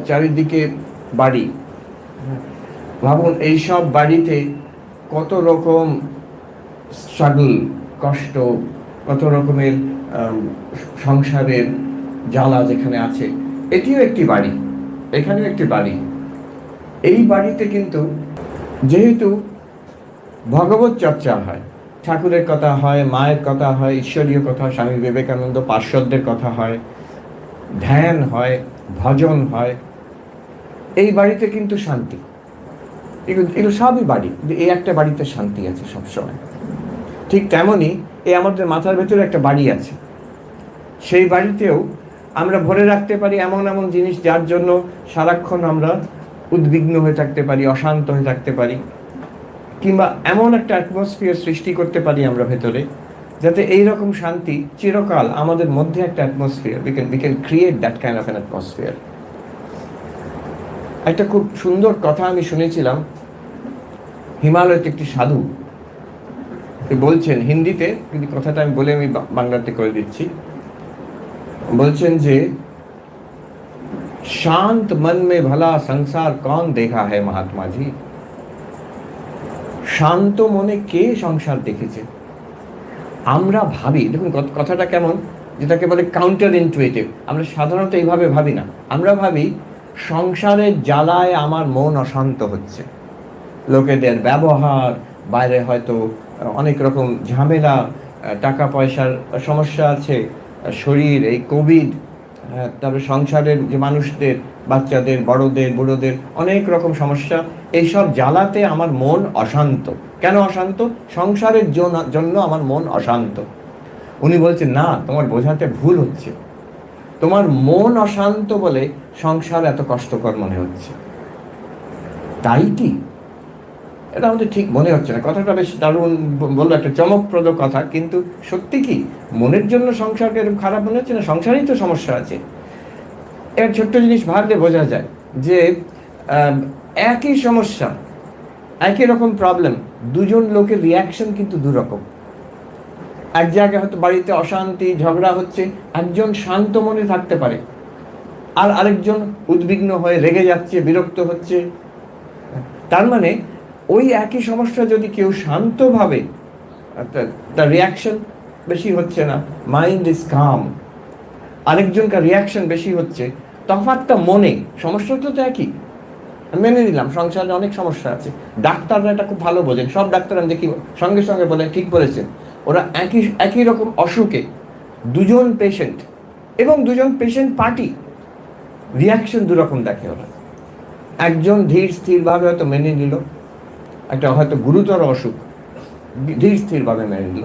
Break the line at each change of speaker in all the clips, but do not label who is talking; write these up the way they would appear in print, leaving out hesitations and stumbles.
চারিদিকে বাড়ি। ভাবুন এইসব বাড়িতে কত রকম স্ট্রাগল, কষ্ট, কত রকমের সংসারের জ্বালা যেখানে আছে। এটিও একটি বাড়ি, এখানেও একটি বাড়ি। এই বাড়িতে কিন্তু যেহেতু ভগবত চর্চা হয়, ঠাকুরের কথা হয়, মায়ের কথা হয়, ঈশ্বরীয় কথা, স্বামী বিবেকানন্দ পার্শ্বদের কথা হয়, ধ্যান হয়, ভজন হয়, এই বাড়িতে কিন্তু শান্তি। এগুলো সবই বাড়ি, এই একটা বাড়িতে শান্তি আছে সবসময়। ঠিক তেমনই এই আমাদের মাথার ভেতরে একটা বাড়ি আছে, সেই বাড়িতেও আমরা ভরে রাখতে পারি এমন এমন জিনিস যার জন্য সারাক্ষণ আমরা উদ্বিগ্ন হয়ে থাকতে পারি, অশান্ত হয়ে থাকতে পারি, কিংবা এমন একটা অ্যাটমসফিয়ার সৃষ্টি করতে পারি আমরা ভেতরে যাতে এইরকম শান্তি চিরকাল আমাদের মধ্যে একটা atmosphere, we can create that kind of an atmosphere. একটা খুব সুন্দর কথা আমি শুনেছিলাম, হিমালয়তে একটি সাধু বলছেন হিন্দিতে, কিন্তু কথাটা আমি বলে আমি বাংলাতে করে দিচ্ছি। বলছেন যে শান্ত মন মে ভলা সংসার কন দেখা হয় মহাত্মা জি। শান্ত মনে কে সংসার দেখেছে? আমরা ভাবি, দেখুন কথাটা কেমন, যেটাকে বলে কাউন্টার ইনটুইটিভ। আমরা সাধারণত এইভাবে ভাবি না। আমরা ভাবি সংসারের জ্বালায় আমার মন অশান্ত হচ্ছে, লোকেদের ব্যবহার, বাইরে হয়তো অনেক রকম ঝামেলা, টাকা পয়সার সমস্যা আছে, শরীর, এই কোভিড, তারপরে সংসারের যে মানুষদের, বাচ্চাদের, বড়দের, বুড়োদের অনেক রকম সমস্যা, এইসব জ্বালাতে আমার মন অশান্ত। কেন অশান্ত? সংসারের জন্য আমার মন অশান্ত। উনি বলছেন না, তোমার বোঝাতে ভুল হচ্ছে, তোমার মন অশান্ত বলে সংসার এত কষ্টকর মনে হচ্ছে। তাই কি? এটা আমাদের ঠিক মনে হচ্ছে না। কথাটা বেশ দারুণ বললো, একটা চমকপ্রদ কথা, কিন্তু সত্যি কি মনের জন্য সংসারকে এরকম খারাপ মনে হচ্ছে না? সংসারেই তো সমস্যা আছে। এর ছোট্ট জিনিস ভাবলে বোঝা যায় যে একই সমস্যা, একই রকম প্রবলেম, দুজন লোকের রিয়াকশন কিন্তু দুরকম। এক জায়গায় হয়তো বাড়িতে অশান্তি, ঝগড়া হচ্ছে, একজন শান্ত মনে থাকতে পারে, আর আরেকজন উদ্বিগ্ন হয়ে রেগে যাচ্ছে, বিরক্ত হচ্ছে। তার মানে ওই একই সমস্যা যদি কেউ শান্তভাবে, তার রিয়াকশন বেশি হচ্ছে না, মাইন্ড ইজ কাম, আরেকজনকার রিয়াকশন বেশি হচ্ছে, তফাৎটা মনে। সমস্যাটা তো একই, মেনে নিলাম সংসারে অনেক সমস্যা আছে। ডাক্তাররা এটা খুব ভালো বোঝেন, সব ডাক্তার আমি দেখি সঙ্গে সঙ্গে বলে ঠিক বলেছেন। ওরা একই রকম অসুখে দুজন পেশেন্ট এবং দুজন পেশেন্ট পার্টি, রিয়াকশন দুরকম দেখে ওরা। একজন ধীর স্থিরভাবে হয়তো মেনে নিল, একটা হয়তো গুরুতর অসুখ, ধীর স্থিরভাবে মেনে নিল।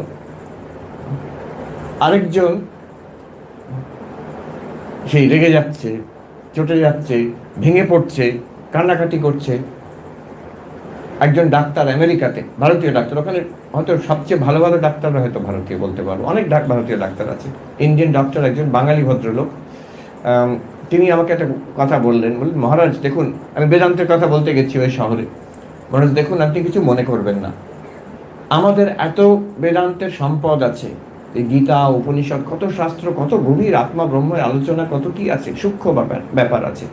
আরেকজন সেই রেগে যাচ্ছে, চটে যাচ্ছে, ভেঙে পড়ছে, কান্নাকাটি করছে। একজন ডাক্তার আমেরিকাতে, ভারতীয় ডাক্তার, ওখানে হয়তো সবচেয়ে ভালো ভালো ডাক্তাররা হয়তো ভারতীয় বলতে পারবো, অনেক ভারতীয় ডাক্তার আছে। ইন্ডিয়ান ডক্টর, একজন বাঙালি ভদ্রলোক, তিনি আমাকে একটা কথা বললেন, মহারাজ দেখুন, আমি বেদান্তের কথা বলতে গেছি ওই শহরে। মহারাজ দেখুন, আপনি কিছু মনে করবেন না, আমাদের এত বেদান্তের সম্পদ আছে, এই গীতা, উপনিষদ, কত শাস্ত্র, কত গভীর আত্মা ব্রহ্মের আলোচনা, কত কি আছে, সূক্ষ্ম ব্যাপার আছে।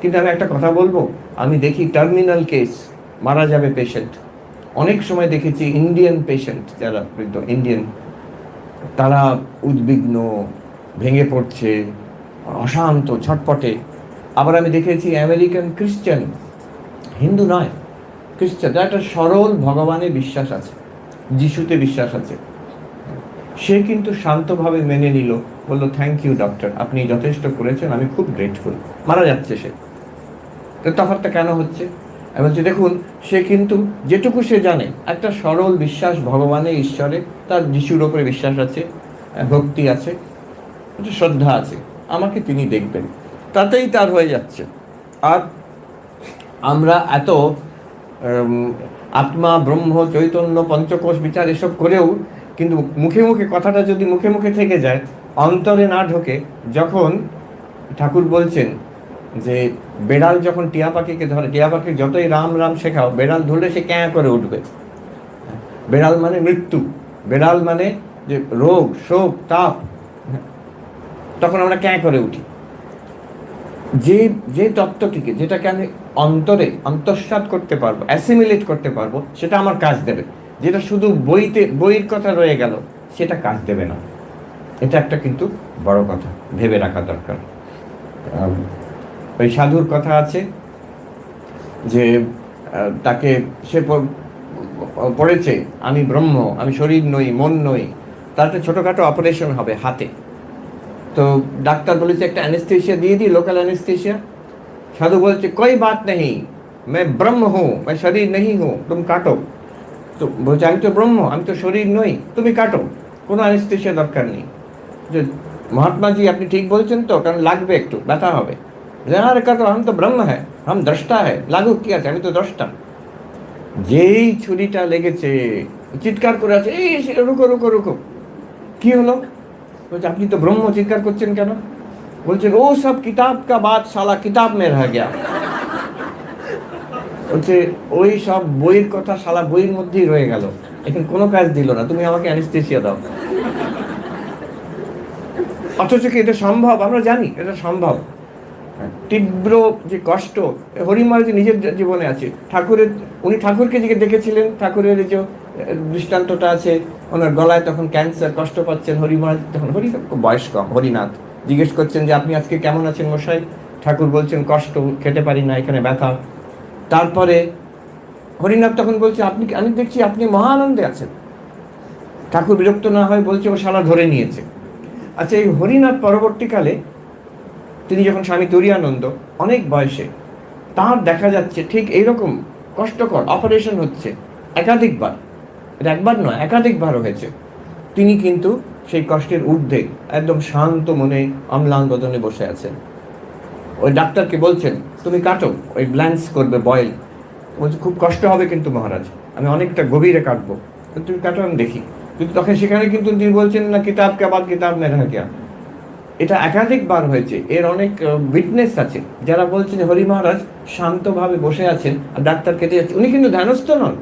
কিন্তু আমি একটা কথা বলবো, আমি দেখি টার্মিনাল কেস, মারা যাবে পেশেন্ট। অনেক সময় দেখেছি ইন্ডিয়ান পেশেন্ট, যারা বৃদ্ধ ইন্ডিয়ান, তারা উদ্বিগ্ন, ভেঙে পড়ছে, অশান্ত, ছটপটে। আবার আমি দেখেছি আমেরিকান খ্রিস্টান, হিন্দু নয়, খ্রিস্টান, যার একটা সরল ভগবানে বিশ্বাস আছে, যিশুতে বিশ্বাস আছে, সে কিন্তু শান্তভাবে মেনে নিল, বললো থ্যাংক ইউ ডক্টর, আপনি যথেষ্ট করেছেন, আমি খুব গ্রেটফুল। মারা যাচ্ছে সে। তো তফাৎটা কেন হচ্ছে? আমি বলছি দেখুন, সে কিন্তু যেটুকু সে জানে, একটা সরল বিশ্বাস ভগবানে, ঈশ্বরে, তার যিশুর ওপরে বিশ্বাস আছে, ভক্তি আছে, একটা শ্রদ্ধা আছে, আমাকে তিনি দেখবেন, তাতেই তার হয়ে যাচ্ছে। আর আমরা এত আত্মা, ব্রহ্ম, চৈতন্য, পঞ্চকোষ বিচার এসব করেও কিন্তু মুখে মুখে কথাটা যদি মুখে মুখে থেকে যায়, অন্তরে না ঢোকে, যখন ঠাকুর বলছেন যে বেড়াল যখন টিয়া পাখিকে ধরে, টিয়া পাখি যতই রাম রাম শেখাও, বেড়াল ধরলে সে ক্যাঁ করে উঠবে। বেড়াল মানে মৃত্যু, বেড়াল মানে যে রোগ, শোক, তাপ, তখন আমরা ক্যাঁ করে উঠি। যে যে তত্ত্বটিকে, যেটাকে আমি অন্তরে অন্তঃসাৎ করতে পারবো, অ্যাসিমিলেট করতে পারবো, সেটা আমার কাজ দেবে। যেটা শুধু বইয়ের কথা রয়ে গেল, সেটা কাজ দেবে না। এটা একটা কিন্তু বড় কথা, ভেবে রাখা দরকার। ওই সাধুর কথা আছে যে তাকে সে পড়েছে আমি ব্রহ্ম, আমি শরীর নই, মন নই। তার একটা ছোটোখাটো অপারেশন হবে হাতে। তো ডাক্তার বলেছে একটা অ্যানেস্থেশিয়া দিয়ে দিই, লোকাল অ্যানেস্থেশিয়া। সাধু বলছে कोई बात नहीं, मैं ब्रह्म हूँ, मैं शरीर नहीं हूँ, तुम काटो। তো বলছে আমি তো ব্রহ্ম, আমি তো শরীর নই, তুমি কাটো, কোনো অ্যানেস্থেশিয়া দরকার নেই। যে মহাত্মাজি আপনি ঠিক বলছেন তো, কারণ লাগবে, একটু ব্যথা হবে। আরে কাটো, আমি তো ব্রহ্ম হ্যাঁ, হাম দ্রষ্টা হ্যাঁ, লাগুক কি আছে, আমি তো দ্রষ্টা। যেই ছুরিটা লেগেছে চিৎকার করে আছে, এই রুকো রুকো রুকো। কি হলো? বলছে আপনি তো ব্রহ্ম, চিৎকার করছেন কেন? বলছেন ও সব কিতাব কা বাত সালা কিতাব মে রহ গয়া। বলছে ওই সব বইয়ের কথা শালা বইয়ের মধ্যেই রয়ে গেল, এখন কোনো কাজ দিল না, তুমি আমাকে অ্যানেস্থেশিয়া দাও। অথচ কি এটা সম্ভব? আমরা জানি এটা সম্ভব। তীব্র যে কষ্ট হরিমহারাজ নিজের জীবনে আছে। উনি ঠাকুরকে যে দেখেছিলেন, ঠাকুরের যে দৃষ্টান্তটা আছে, ওনার গলায় তখন ক্যান্সার, কষ্ট পাচ্ছেন হরিমহারাজ তখন, বয়স কম, হরিনাথ জিজ্ঞেস করছেন যে আপনি আজকে কেমন আছেন মশাই? ঠাকুর বলছেন কষ্ট, খেতে পারি না, এখানে ব্যথা। তারপরে হরিনাথ তখন বলছে আমি দেখছি আপনি মহা আনন্দে আছেন। ঠাকুর বিরক্ত না হয় বলছে ও শালা ধরে নিয়েছে। আচ্ছা, এই হরিনাথ পরবর্তীকালে তিনি যখন স্বামী তুরীয়ানন্দ অনেক বয়সে, তার দেখা যাচ্ছে ঠিক এইরকম কষ্টকর অপারেশন হচ্ছে একাধিকবার, এটা একবার নয় একাধিকবার হয়েছে। তিনি কিন্তু সেই কষ্টের ঊর্ধ্বে একদম শান্ত মনে অম্লান বদনে বসে আছেন। ওই ডাক্তারকে বলছেন তুমি কাটো, ওই ব্ল্যান্স করবে, বয়েল। বলছে খুব কষ্ট হবে কিন্তু মহারাজ, আমি অনেকটা গভীরে কাটবো, তুমি কাটো, আমি দেখি। কিন্তু তখন সেখানে কিন্তু তিনি বলছেন না কিতাব কে বাদ কিতাব মে রহ গয়া। এটা একাধিকবার হয়েছে, এর অনেক উইটনেস আছে যারা বলছেন যে হরি মহারাজ শান্তভাবে বসে আছেন আর ডাক্তার কেটে যাচ্ছে। উনি কিন্তু ধ্যানস্থ নন,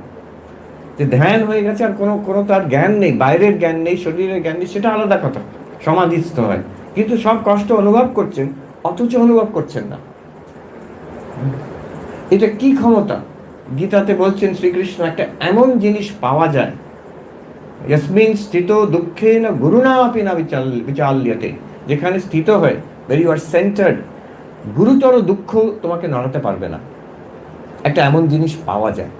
যে ধ্যান হয়ে গেছে আর কোনো কোনো তার জ্ঞান নেই, বাইরের জ্ঞান নেই, শরীরের জ্ঞান নেই, সেটা আলাদা কথা, সমাধিস্থ হয়। কিন্তু সব কষ্ট অনুভব করছেন, অথচ অনুভব করছেন না। এটা কি ক্ষমতা? গীতাতে বলছেন শ্রীকৃষ্ণ একটা এমন জিনিস পাওয়া যায়, ইয়াসমিন স্থিত দুঃখে না গুরুণা আপি না বিচাল্যতে, যেখানে স্থিত হয়, ভেরি ইউ আর সেন্টার্ড, গুরুতর দুঃখ তোমাকে নড়াতে পারবে না। একটা এমন জিনিস পাওয়া যায়।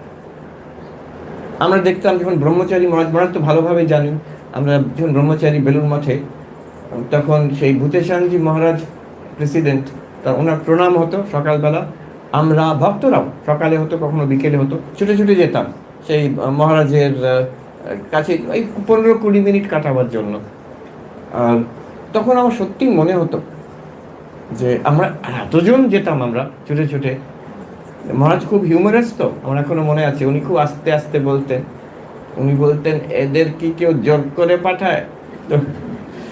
আমরা দেখতাম যখন ব্রহ্মচারী মহারাজ তো ভালোভাবে জানেন, আমরা যখন ব্রহ্মচারী বেলুর মঠে, তখন সেই ভূতেশানজি মহারাজ প্রেসিডেন্ট, তা ওনার প্রণাম হতো সকালবেলা। আমরা ভক্তরাও সকালে হতো, কখনো বিকেলে হতো, ছুটে ছুটে যেতাম সেই মহারাজের কাছে, ওই 15-20 মিনিট কাটাবার জন্য। আর তখন আমার সত্যি মনে হতো যে আমরা এতজন যেতাম, আমরা ছুটে ছুটে। মহারাজ খুব হিউমারাস তো, আমার এখনো মনে আছে, উনি খুব আস্তে আস্তে বলতেন। উনি বলতেন এদের কি কেউ জোর করে পাঠায়?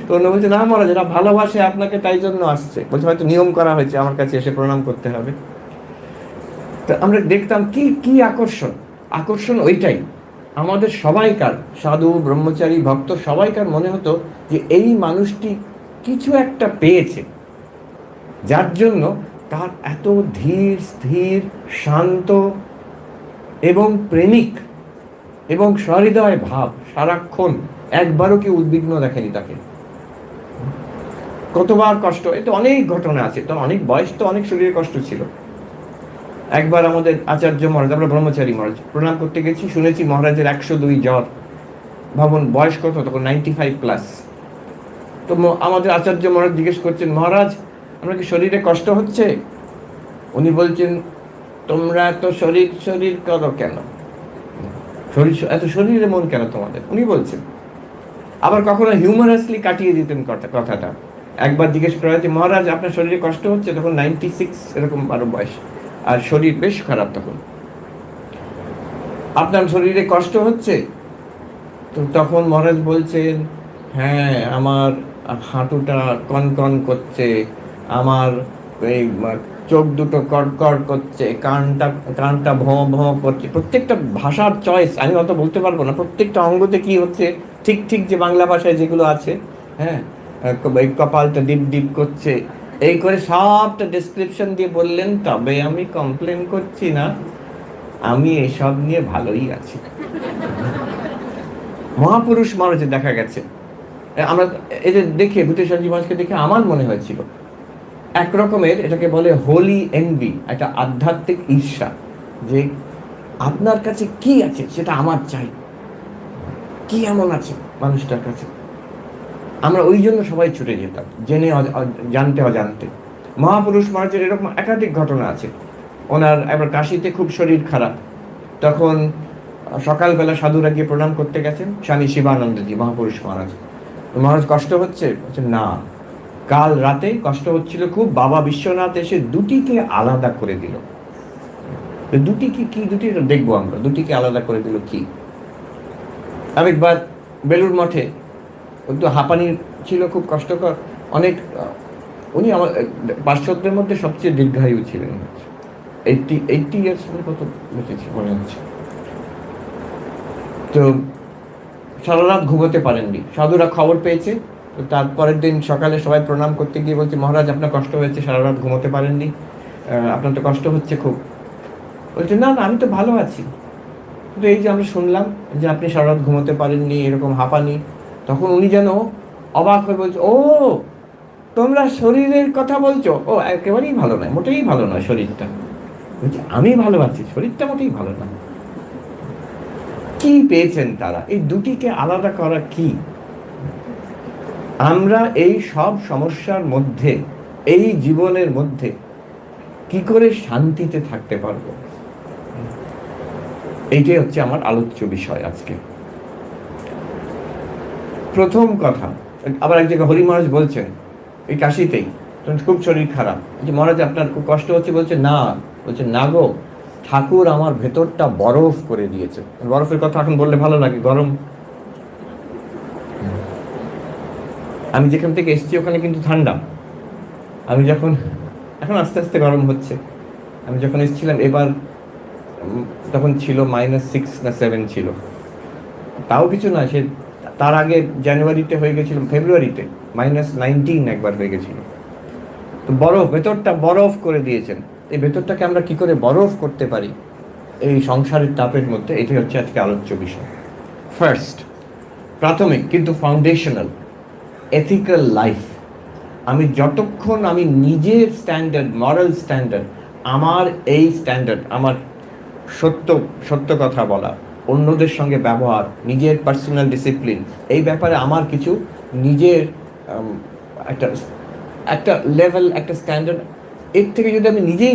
তো উনি বলছে না মহারাজ, এরা ভালোবাসে আপনাকে, তাই জন্য আসছে। বলছে হয়তো নিয়ম করা হয়েছে আমার কাছে এসে প্রণাম করতে হবে। তো আমরা দেখতাম কি কি আকর্ষণ, আকর্ষণ ওইটাই আমাদের সবাইকার, সাধু ব্রহ্মচারী ভক্ত সবাইকার মনে হতো যে এই মানুষটি কিছু একটা পেয়েছে, যার জন্য তার এত ধীর স্থির শান্ত এবং প্রেমিক এবং সহৃদয় ভাব, সারাক্ষণ একবারও কেউ উদ্বিগ্ন দেখেনি তাকে। কতবার কষ্ট, এতে অনেক ঘটনা আছে, তো অনেক বয়স, তো অনেক শরীরে কষ্ট ছিল। একবার আমাদের আচার্য মহারাজ, আমরা ব্রহ্মচারী মহারাজ প্রণাম করতে গেছি, শুনেছি মহারাজের 102 জ্বর। ভাবুন বয়স কত তখন, 95+। তো আমাদের আচার্য মহারাজ জিজ্ঞেস করছেন মহারাজ আমরা কি শরীরে কষ্ট হচ্ছে? উনি বলছেন তোমরা এত শরীর শরীর করো কেন, শরীর এত শরীরে মন কেন তোমাদের, উনি বলছেন। আবার কখনো হিউমারাসলি কাটিয়ে দিতেন কথাটা। একবার জিজ্ঞেস করা হয়েছে মহারাজ আপনার শরীরে কষ্ট হচ্ছে, তখন 96 এরকম আরো বয়স, আর শরীর বেশ খারাপ তখন। আপনার শরীরে কষ্ট হচ্ছে? তো তখন মহারাজ বলছেন হ্যাঁ আমার হাঁটুটা কনকন করছে, আমার এই চোখ দুটো কড়কড় করছে, কানটা ভোঁ ভোঁ করছে। প্রত্যেকটা ভাষার চয়েস আমি অত বলতে পারবো না, প্রত্যেকটা অঙ্গতে কি হচ্ছে ঠিক ঠিক যে বাংলা ভাষায় যেগুলো আছে। হ্যাঁ, এই কপালটা ডিপ ডিপ করছে, এই করে সবটা ডেসক্রিপশন দিয়ে বললেন, তবে আমি কমপ্লেন করছি না, আমি এসব নিয়ে ভালোই আছি। মহাপুরুষ মহারাজে দেখা গেছে, আমরা এদের দেখে ভূতের সঞ্জীব মহারাজকে দেখে আমার মনে হয়েছিল এক রকমের, এটাকে বলে হোলি এনভি, একটা আধ্যাত্মিক ঈর্ষা, যে আপনার কাছে কি আছে সেটা আমার চাই, কি এমন আছে মানুষটার কাছে। আমরা ওই জন্য সবাই ছুটে যেতাম, জেনে জানতে অজান্তে। মহাপুরুষ মহারাজের এরকম একাধিক ঘটনা আছে। ওনার একবার কাশিতে খুব শরীর খারাপ, তখন সকালবেলা সাধুরা গিয়ে প্রণাম করতে গেছেন, স্বামী শিবানন্দজি মহাপুরুষ মহারাজ। মহারাজ কষ্ট হচ্ছে, বলছেন না, কাল রাতে কষ্ট হচ্ছিল খুব, বাবা বিশ্বনাথ এসে দুটিকে আলাদা করে দিল। দুটি কি দুটি দেখবো আমরা, দুটিকে আলাদা করে দিল কি। আরেকবার বেলুর মঠে একটু হাঁপানি ছিল, খুব কষ্টকর, অনেক, উনি আমার পার্শ্বদের মধ্যে সবচেয়ে দীর্ঘায়ু ছিলেন, 80 ইয়ার্স কত বেঁচেছে মনে হচ্ছে। তো সারা রাত ঘুমোতে পারেননি, সাধুরা খবর পেয়েছে। তো তারপরের দিন সকালে সবাই প্রণাম করতে গিয়ে বলছে, মহারাজ আপনার কষ্ট হয়েছে, সারা রাত ঘুমোতে পারেননি, আপনার তো কষ্ট হচ্ছে খুব। বলছে না না, আমি তো ভালো আছি। কিন্তু এই যে আমরা শুনলাম যে আপনি সারা রাত ঘুমোতে পারেননি, এরকম হাঁপানি, তখন উনি যেন অবাক হয়ে বলছে, ও তোমরা শরীরের কথা বলছো, ও একেবারেই ভালো নয়, মোটেই ভালো নয় শরীরটা। বলছে আমি ভালো আছি, শরীরটা মোটেই ভালো নয়। কি পেয়েছেন তারা, এই দুটিকে আলাদা করা কি? আমরা এই সব সমস্যার মধ্যে, এই জীবনের মধ্যে কি করে শান্তিতে থাকতে পারবো, এইটাই হচ্ছে আমার আলোচ্য বিষয় আজকে। প্রথম কথা, আবার এক জায়গায় হরি মহারাজ বলছেন, এই কাশিতেই খুব শরীর খারাপ, যে মহারাজ আপনার খুব কষ্ট হচ্ছে, বলছে না গো, ঠাকুর আমার ভেতরটা বরফ করে দিয়েছে। বরফের কথা এখন বললে ভালো লাগে, গরম। আমি যেখান থেকে এসেছি ওখানে কিন্তু ঠান্ডা, আমি যখন, এখন আস্তে আস্তে গরম হচ্ছে, আমি যখন এসেছিলাম এবার তখন ছিল -6 না 7 ছিল, তাও কিছু না। সে তার আগে জানুয়ারিতে হয়ে গেছিল, ফেব্রুয়ারিতে -19 একবার হয়ে গেছিল। তো বরফ, ভেতরটা বরফ করে দিয়েছেন। এই ভেতরটাকে আমরা কি করে বরফ করতে পারি এই সংসারের তাপের মধ্যে, এটাই হচ্ছে আজকে আলোচ্য বিষয়। ফার্স্ট, প্রাথমিক কিন্তু ফাউন্ডেশনাল, এথিক্যাল লাইফ। আমি যতক্ষণ আমি নিজের স্ট্যান্ডার্ড, মরাল স্ট্যান্ডার্ড, আমার এই স্ট্যান্ডার্ড, আমার সত্য কথা বলা, অন্যদের সঙ্গে ব্যবহার, নিজের পার্সোনাল ডিসিপ্লিন, এই ব্যাপারে আমার কিছু নিজের একটা লেভেল, একটা স্ট্যান্ডার্ড, এর থেকে যদি আমি নিজেই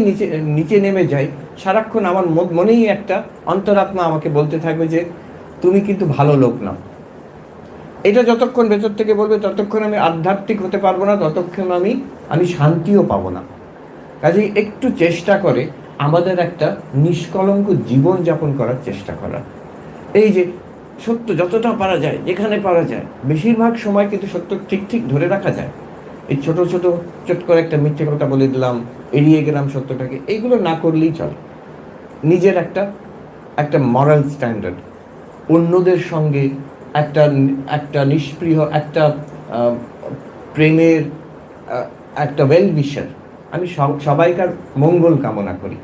নিচে নেমে যাই, সারাক্ষণ আমার মনেই একটা অন্তরাত্মা আমাকে বলতে থাকবে যে তুমি কিন্তু ভালো লোক না। এটা যতক্ষণ ভেতর থেকে বলবে, ততক্ষণ আমি আধ্যাত্মিক হতে পারবো না, ততক্ষণ আমি শান্তিও পাবো না। কাজেই একটু চেষ্টা করে আমাদের একটা নিষ্কলঙ্ক জীবন যাপন করার চেষ্টা করা। এই যে সত্য যতটা পারা যায়, যেখানে পারা যায়, বেশিরভাগ সময় কিন্তু সত্য ঠিক ধরে রাখা যায়। এই ছোট করে একটা মিথ্যে কথা বলে দিলাম, এড়িয়ে গেলাম সত্যটাকে, এইগুলো না করলেই চলে। নিজের একটা মরাল স্ট্যান্ডার্ড, অন্যদের সঙ্গে একটা নিষ্প্রিয়, একটা প্রেমের, একটা ওয়েল উইশার, আমি সবাইকার মঙ্গল কামনা করি।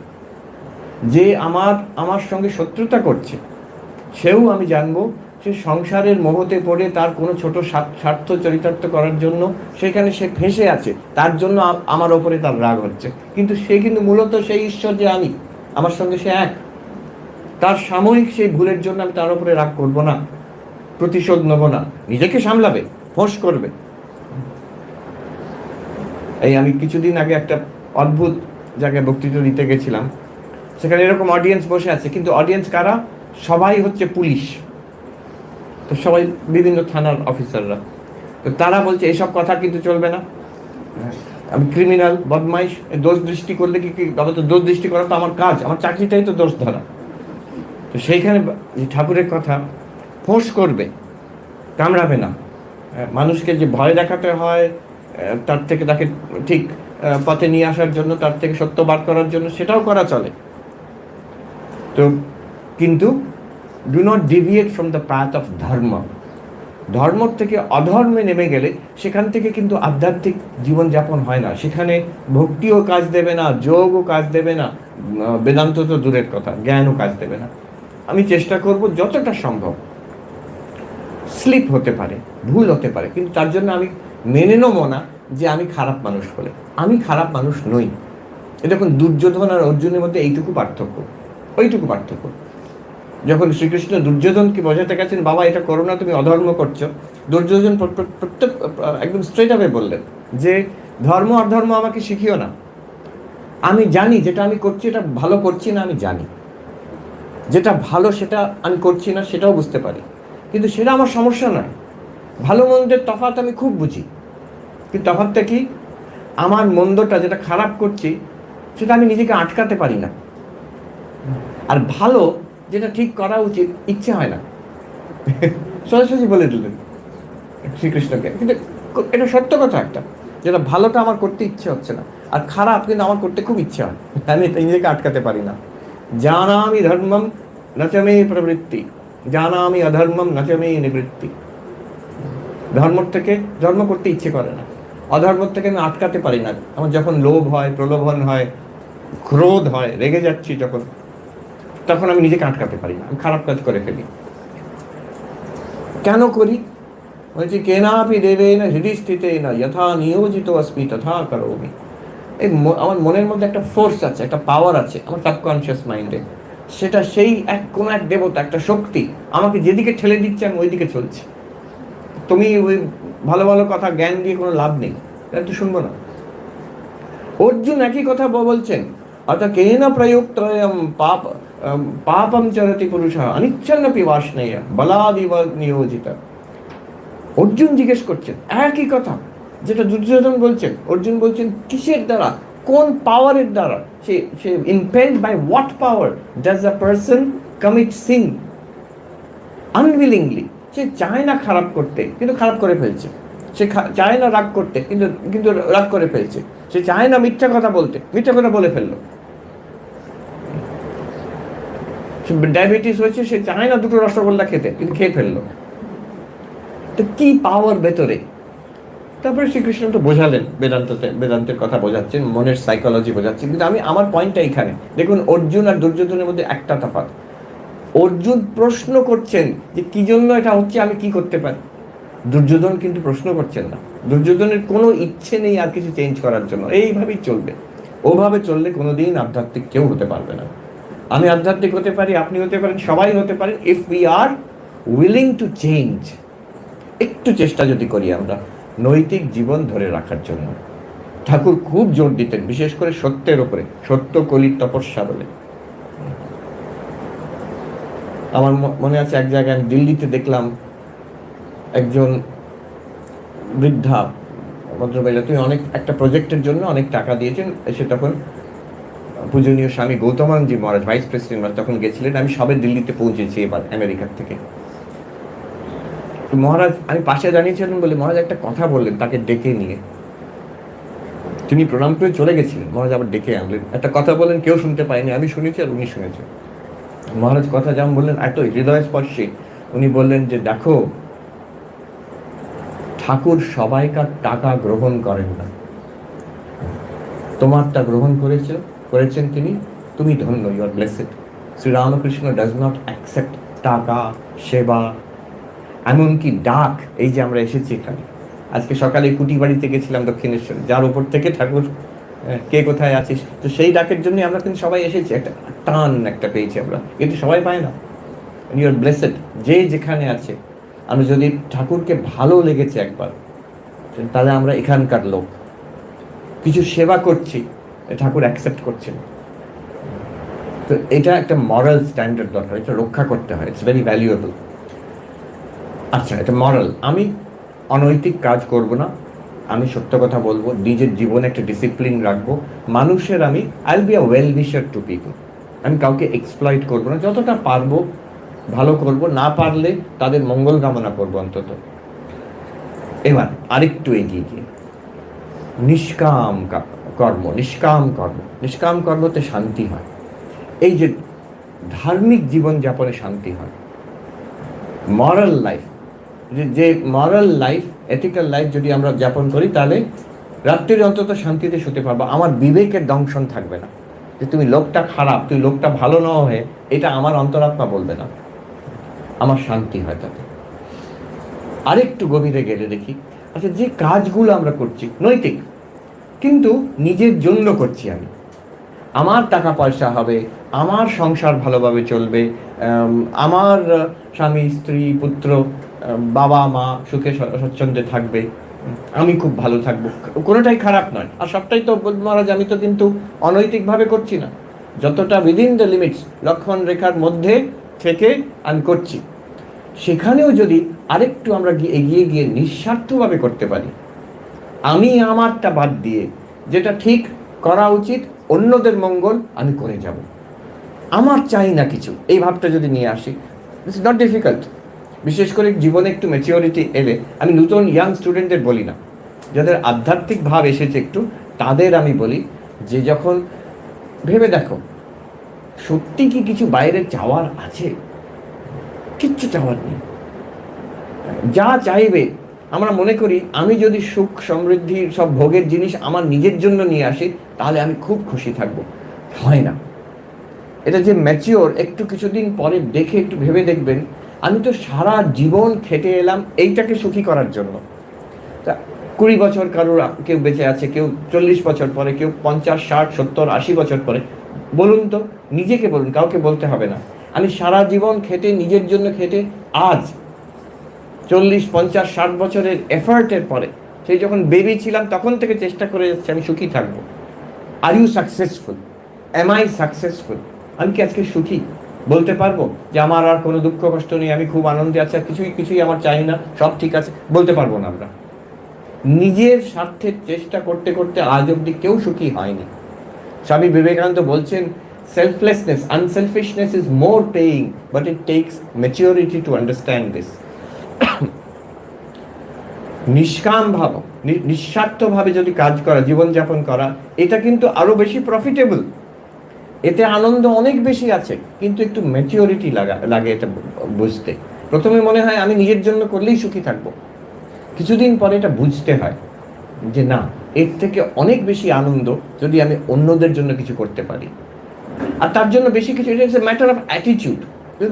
যে আমার সঙ্গে শত্রুতা করছে, সেও আমি জানবো সে সংসারের মোহতে পড়ে তার কোনো ছোট স্বার্থ চরিতার্থ করার জন্য সেখানে সে ফেঁসে আছে, তার জন্য আমার ওপরে তার রাগ হচ্ছে। কিন্তু সে কিন্তু মূলত সেই ঈশ্বর যে আমি, আমার সঙ্গে সে এক। তার সাময়িক সেই ভুলের জন্য আমি তার ওপরে রাগ করব না, প্রতিশোধ নেব না, নিজেকে সামলাবে, ফোঁস করবে। এই আমি কিছুদিন আগে একটা অদ্ভুত জায়গায় বক্তৃতা দিতে গেছিলাম, সেখানে এরকম অডিয়েন্স বসে আছে, কিন্তু অডিয়েন্স কারা? সবাই হচ্ছে পুলিশ, তো সবাই বিভিন্ন থানার অফিসাররা। তো তারা বলছে এসব কথা কিন্তু চলবে না, আমি ক্রিমিনাল, বদমাইশ, দোষ দৃষ্টি করলে কি বাবা, তো দোষ দৃষ্টি করা তো আমার কাজ, আমার চাকরিটাই তো দোষ ধরা। তো সেইখানে ঠাকুরের কথা ফোঁস করবে, কামড়াবে না। মানুষকে যে ভয় দেখাতে হয়, তার থেকে তাকে ঠিক পথে নিয়ে আসার জন্য, তার থেকে সত্য বার করার জন্য, সেটাও করা চলে। তো কিন্তু do not deviate from the path of ধর্ম। ধর্ম থেকে অধর্মে নেমে গেলে সেখান থেকে কিন্তু আধ্যাত্মিক জীবনযাপন হয় না। সেখানে ভক্তিও কাজ দেবে না, যোগও কাজ দেবে না, বেদান্ত তো দূরের কথা, জ্ঞানও কাজ দেবে না। আমি চেষ্টা করব যতটা সম্ভব, স্লিপ হতে পারে, ভুল হতে পারে, কিন্তু তার জন্য আমি মেনে নেবো না যে আমি খারাপ মানুষ বলে। আমি খারাপ মানুষ নই। দেখুন, দুর্যোধন আর অর্জুনের মধ্যে এইটুকু পার্থক্য, ওইটুকু পার্থক্য। যখন শ্রীকৃষ্ণ দুর্যোধনকে বোঝাতে গেছেন, বাবা এটা করো না, তুমি অধর্ম করছো, দুর্যোধন প্রত্যেক একদম স্ট্রেট আওয়ে বললেন যে ধর্ম অধর্ম আমাকে শিখিও না। আমি জানি যেটা আমি করছি এটা ভালো করছি না, আমি জানি যেটা ভালো সেটা আমি করছি না, সেটাও বুঝতে পারি, কিন্তু সেটা আমার সমস্যা নয়। ভালো মন্দের তফাৎ আমি খুব বুঝি, কিন্তু তফাৎটা কি? আমার মন্দটা যেটা খারাপ করছি সেটা আমি নিজেকে আটকাতে পারি না, আর ভালো যেটা ঠিক করা উচিত ইচ্ছে হয় না। সরাসরি বলে দিলেন শ্রীকৃষ্ণকে, কিন্তু এটা সত্য কথা একটা, যেটা ভালোটা আমার করতে ইচ্ছে হচ্ছে না, আর খারাপ কিন্তু আমার করতে খুব ইচ্ছে হয়, আমি নিজেকে আটকাতে পারি না। জানামি ধর্মম নচমে প্রবৃত্তি, জানামি অধর্মম নচমে নিবৃত্তি। ধর্ম করতে ইচ্ছে করে না, অধর্ম থেকে আমি আটকাতে পারি না। আমার যখন লোভ হয়, প্রলোভন হয়, ক্রোধ হয়, রেগে যাচ্ছি যখন, তখন আমি নিজেকে আটকাতে পারি না, আমি খারাপ কাজ করে ফেলি। কেন করি? বলছি কেনাপি দেবেন হৃদয় স্থিতেন যথা নিয়োজিত অস্মি তথা করোমি। এই আমার মনের মধ্যে একটা ফোর্স আছে, একটা পাওয়ার আছে আমার সাবকনশিয়াস মাইন্ডে, সেটা সেই কোনো এক দেবতা, একটা শক্তি আমাকে যেদিকে ঠেলে দিচ্ছে আমি ওই দিকে চলছি। তুমি ওই ভালো ভালো কথা জ্ঞান দিয়ে কোনো লাভ নেই, তাই তো শুনবো না। অর্জুন একই কথা বলছেন, অর্থাৎ কেন প্রয়োক্তয়ম পাপম চরতি পুরুষ অনিচ্ছন্নপি বাসনেয় বলাদিব নিয়োজিত। অর্জুন জিজ্ঞেস করছেন একই কথা যেটা দুর্যোধন বলছেন। অর্জুন বলছেন কিসের দ্বারা, কোন পাওয়ারের দ্বারা, সে impelled by what power does a person commit sin unwillingly. সে চায় না খারাপ করতে, কিন্তু খারাপ করে ফেলছে। সে চায় না রাগ করতে, কিন্তু রাগ করে ফেলছে। সে চায় না মিথ্যা কথা বলতে, মিথ্যা কথা বলে ফেললো। ডায়াবেটিস হয়েছে, সে চায় না দুটো রসগোল্লা খেতে, কিন্তু খেয়ে ফেললো। তো কি পাওয়ার ভেতরে? তারপরে শ্রীকৃষ্ণ তো বোঝালেন, বেদান্তের কথা বোঝাচ্ছেন, মনের সাইকোলজি বোঝাচ্ছেন। কিন্তু আমার পয়েন্টটা এখানে দেখুন, অর্জুন আর দুর্যোধনের মধ্যে একটা তফাৎ। অর্জুন প্রশ্ন করছেন যে কি জন্য এটা হচ্ছে, আমি কি করতে পারি। দুর্যোধন কিন্তু প্রশ্ন করছেন না। দুর্যোধনের কোনো ইচ্ছে নেই আর কিছু চেঞ্জ করার জন্য, এইভাবেই চলবে। ওভাবে চললে কোনোদিন আধ্যাত্মিক কেউ হতে পারবে না। আমি আধ্যাত্মিক হতে পারি, আপনি হতে পারেন, সবাই হতে পারেন, if we are willing to change. একটু চেষ্টা যদি করি আমরা নৈতিক জীবন ধরে রাখার জন্য। ঠাকুর খুব জোর দিতেন বিশেষ করে সত্যের ওপরে, সত্য কলির তপস্যা বলে। আমার মনে আছে এক জায়গায় আমি দিল্লিতে দেখলাম একজন বৃদ্ধা ভদ্রমহিলা, তিনি একটা প্রজেক্টের জন্য অনেক টাকা দিয়েছেন। এসে তখন পূজনীয় স্বামী গৌতমানন্দজি মহারাজ, ভাইস প্রেসিডেন্ট, তখন গেছিলেন। আমি সবে দিল্লিতে পৌঁছেছি এবার আমেরিকার থেকে। মহারাজ, আমি পাশে দাঁড়িয়েছিলাম বলে মহারাজ একটা কথা বললেন, তাকে ডেকে নিয়ে। তিনি প্রণাম করে চলে গেছিলেন, মহারাজ আবার ডেকে আনলেন, একটা কথা বললেন, কেউ শুনতে পায়নি, আমি শুনেছি আর উনি শুনেছেন। মহারাজ কথা যেমন বললেন এত হৃদয়স্পর্শী। উনি বললেন যে দেখো, ঠাকুর সবাইকার টাকা গ্রহণ করেন না, তোমারটা গ্রহণ করেছেন তিনি, তুমি ধন্য, you are blessed. Sri Ramakrishna does not accept টাকা, সেবা, এমনকি ডাক। এই যে আমরা এসেছি এখানে, আজকে সকালে কুটি বাড়িতে গেছিলাম দক্ষিণেশ্বর, যার উপর থেকে ঠাকুর কে কোথায় আছিস, তো সেই ডাকের জন্য আমরা কিন্তু সবাই এসেছি। একটা টান একটা পেয়েছি আমরা, কিন্তু সবাই পায় না। ইউ আর ব্লেসেড, যে যেখানে আছে। আমরা যদি ঠাকুরকে ভালো লেগেছে একবার, তাহলে আমরা এখানকার লোক, কিছু সেবা করছি, ঠাকুর অ্যাকসেপ্ট করছেন। তো এটা একটা মরাল স্ট্যান্ডার্ড দরকার, এটা রক্ষা করতে হয়, ইটস ভেরি ভ্যালুয়েবল। আচ্ছা, এটা মরাল। আমি অনৈতিক কাজ করব না, আমি সত্য কথা বলবো, নিজের জীবনে একটা ডিসিপ্লিন রাখবো, মানুষের আমি I will be a well wisher to people. আমি কাউকে এক্সপ্লয়েট করবো না, যতটা পারবো ভালো করব, না পারলে তাদের মঙ্গল কামনা করবো অন্তত। এবার আরেকটু এগিয়ে গিয়ে নিষ্কাম কর্ম, নিষ্কাম কর্মতে শান্তি হয়। এই যে ধার্মিক জীবনযাপনে শান্তি হয়, মরাল লাইফ, যে মরাল লাইফ, এথিক্যাল লাইফ যদি আমরা যাপন করি, তাহলে রাত্রির অন্তত শান্তিতে শুতে পারবো। আমার বিবেকের দংশন থাকবে না যে তুমি লোকটা খারাপ, তুই লোকটা ভালো না হয়ে, এটা আমার অন্তরাত্মা বলবে না, আমার শান্তি হয় তাতে। আরেকটু গভীরে গেলে দেখি, আচ্ছা যে কাজগুলো আমরা করছি নৈতিক, কিন্তু নিজের জন্য করছি, আমি আমার টাকা পয়সা হবে, আমার সংসার ভালোভাবে চলবে, আমার স্বামী স্ত্রী পুত্র বাবা মা সুখে স্বচ্ছন্দে থাকবে, আমি খুব ভালো থাকবো, কোনোটাই খারাপ নয়। আর সবটাই তো মহারাজ আমি তো কিন্তু অনৈতিকভাবে করছি না, যতটা উইদিন দ্য লিমিটস, লক্ষণ রেখার মধ্যে থেকে আমি করছি, সেখানেও যদি আরেকটু আমরা এগিয়ে গিয়ে নিঃস্বার্থভাবে করতে পারি, আমি আমারটা বাদ দিয়ে যেটা ঠিক করা উচিত, অন্যদের মঙ্গল আমি করে যাব, আমার চাই না কিছু, এই ভাবটা যদি নিয়ে আসি, ইটস নট ডিফিকাল্ট। বিশেষ করে জীবনে একটু ম্যাচিওরিটি এলে, আমি নতুন ইয়াং স্টুডেন্টদের বলি না, যাদের আধ্যাত্মিক ভাব এসেছে একটু, তাদের আমি বলি যে যখন ভেবে দেখো সত্যি কি কিছু বাইরে চাওয়ার আছে? কিচ্ছু চাওয়ার নেই। যা চাইবে, আমরা মনে করি আমি যদি সুখ সমৃদ্ধি সব ভোগের জিনিস আমার নিজের জন্য নিয়ে আসি, তাহলে আমি খুব খুশি থাকবো। হয় না। এটা যে ম্যাচিওর, একটু কিছুদিন পরে দেখে একটু ভেবে দেখবেন, আমি তো সারা জীবন খেটে এলাম এইটাকে সুখী করার জন্য। তা 20 বছর কারোর কেউ বেঁচে আছে, কেউ 40 বছর পরে, কেউ 50, 60, 70, 80 বছর পরে। বলুন তো, নিজেকে বলুন, কাউকে বলতে হবে না। আমি সারা জীবন খেটে, নিজের জন্য খেটে, আজ 40, 50, 60 বছরের এফার্টের পরে, সেই যখন বেবি ছিলাম তখন থেকে চেষ্টা করে যাচ্ছি আমি সুখী থাকবো। Are you successful? Am I successful? আমি কি আজকে সুখী? বলতে পারবো যে আমার আর কোনো দুঃখ কষ্ট নেই, আমি খুব আনন্দে আছি, আর কিছুই আমার চাই না, সব ঠিক আছে? বলতে পারবো না আমরা। নিজের স্বার্থের চেষ্টা করতে করতে আজ অব্দি কেউ সুখী হয়নি। স্বামী বিবেকানন্দ বলছেন, selflessness, unselfishness is more paying, but it takes maturity to understand this. নিষ্কাম ভাব, নিঃস্বার্থভাবে যদি কাজ করা, জীবনযাপন করা, এটা কিন্তু আরো বেশি প্রফিটেবল, এতে আনন্দ অনেক বেশি আছে, কিন্তু একটু ম্যাচিওরিটি লাগে এটা বুঝতে। প্রথমে মনে হয় আমি নিজের জন্য করলেই সুখী থাকবো, কিছুদিন পরে এটা বুঝতে হয় যে না, এর থেকে অনেক বেশি আনন্দ যদি আমি অন্যদের জন্য কিছু করতে পারি। আর তার জন্য বেশি কিছু, এটা it's matter of attitude,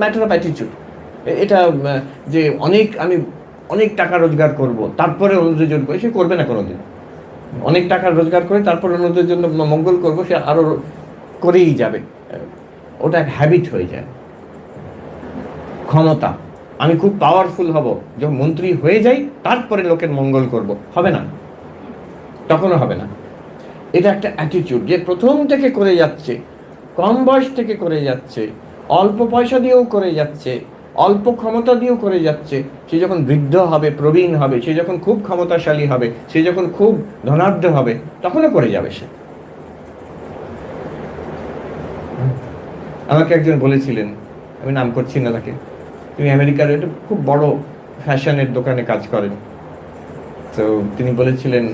matter of attitude. এটা যে আমি অনেক টাকা রোজগার করব তারপরে অন্যদের জন্য, সে করবে না কোনোদিন। অনেক টাকা রোজগার করে তারপর অন্যদের জন্য মঙ্গল করবো, সে আরো করেই যাবে, ওটা এক হ্যাবিট হয়ে যায়। ক্ষমতা, আমি খুব পাওয়ারফুল হব, যখন মন্ত্রী হয়ে যাই তারপরে লোকের মঙ্গল করব, হবে না, তখনও হবে না। এটা একটা অ্যাটিটিউড, যে প্রথম থেকে করে যাচ্ছে, কম বয়স থেকে করে যাচ্ছে, অল্প পয়সা দিয়েও করে যাচ্ছে, অল্প ক্ষমতা দিয়েও করে যাচ্ছে, সে যখন বৃদ্ধ হবে, প্রবীণ হবে, সে যখন খুব ক্ষমতাশালী হবে, সে যখন খুব ধনাঢ্য হবে, তখনও করে যাবে সে। আমাকে একজন বলেছিলেন, আমি নাম করছি না তাকে, তিনি আমেরিকার একটা খুব বড় ফ্যাশনের দোকানে কাজ করেন। তো তিনি বলেছিলেন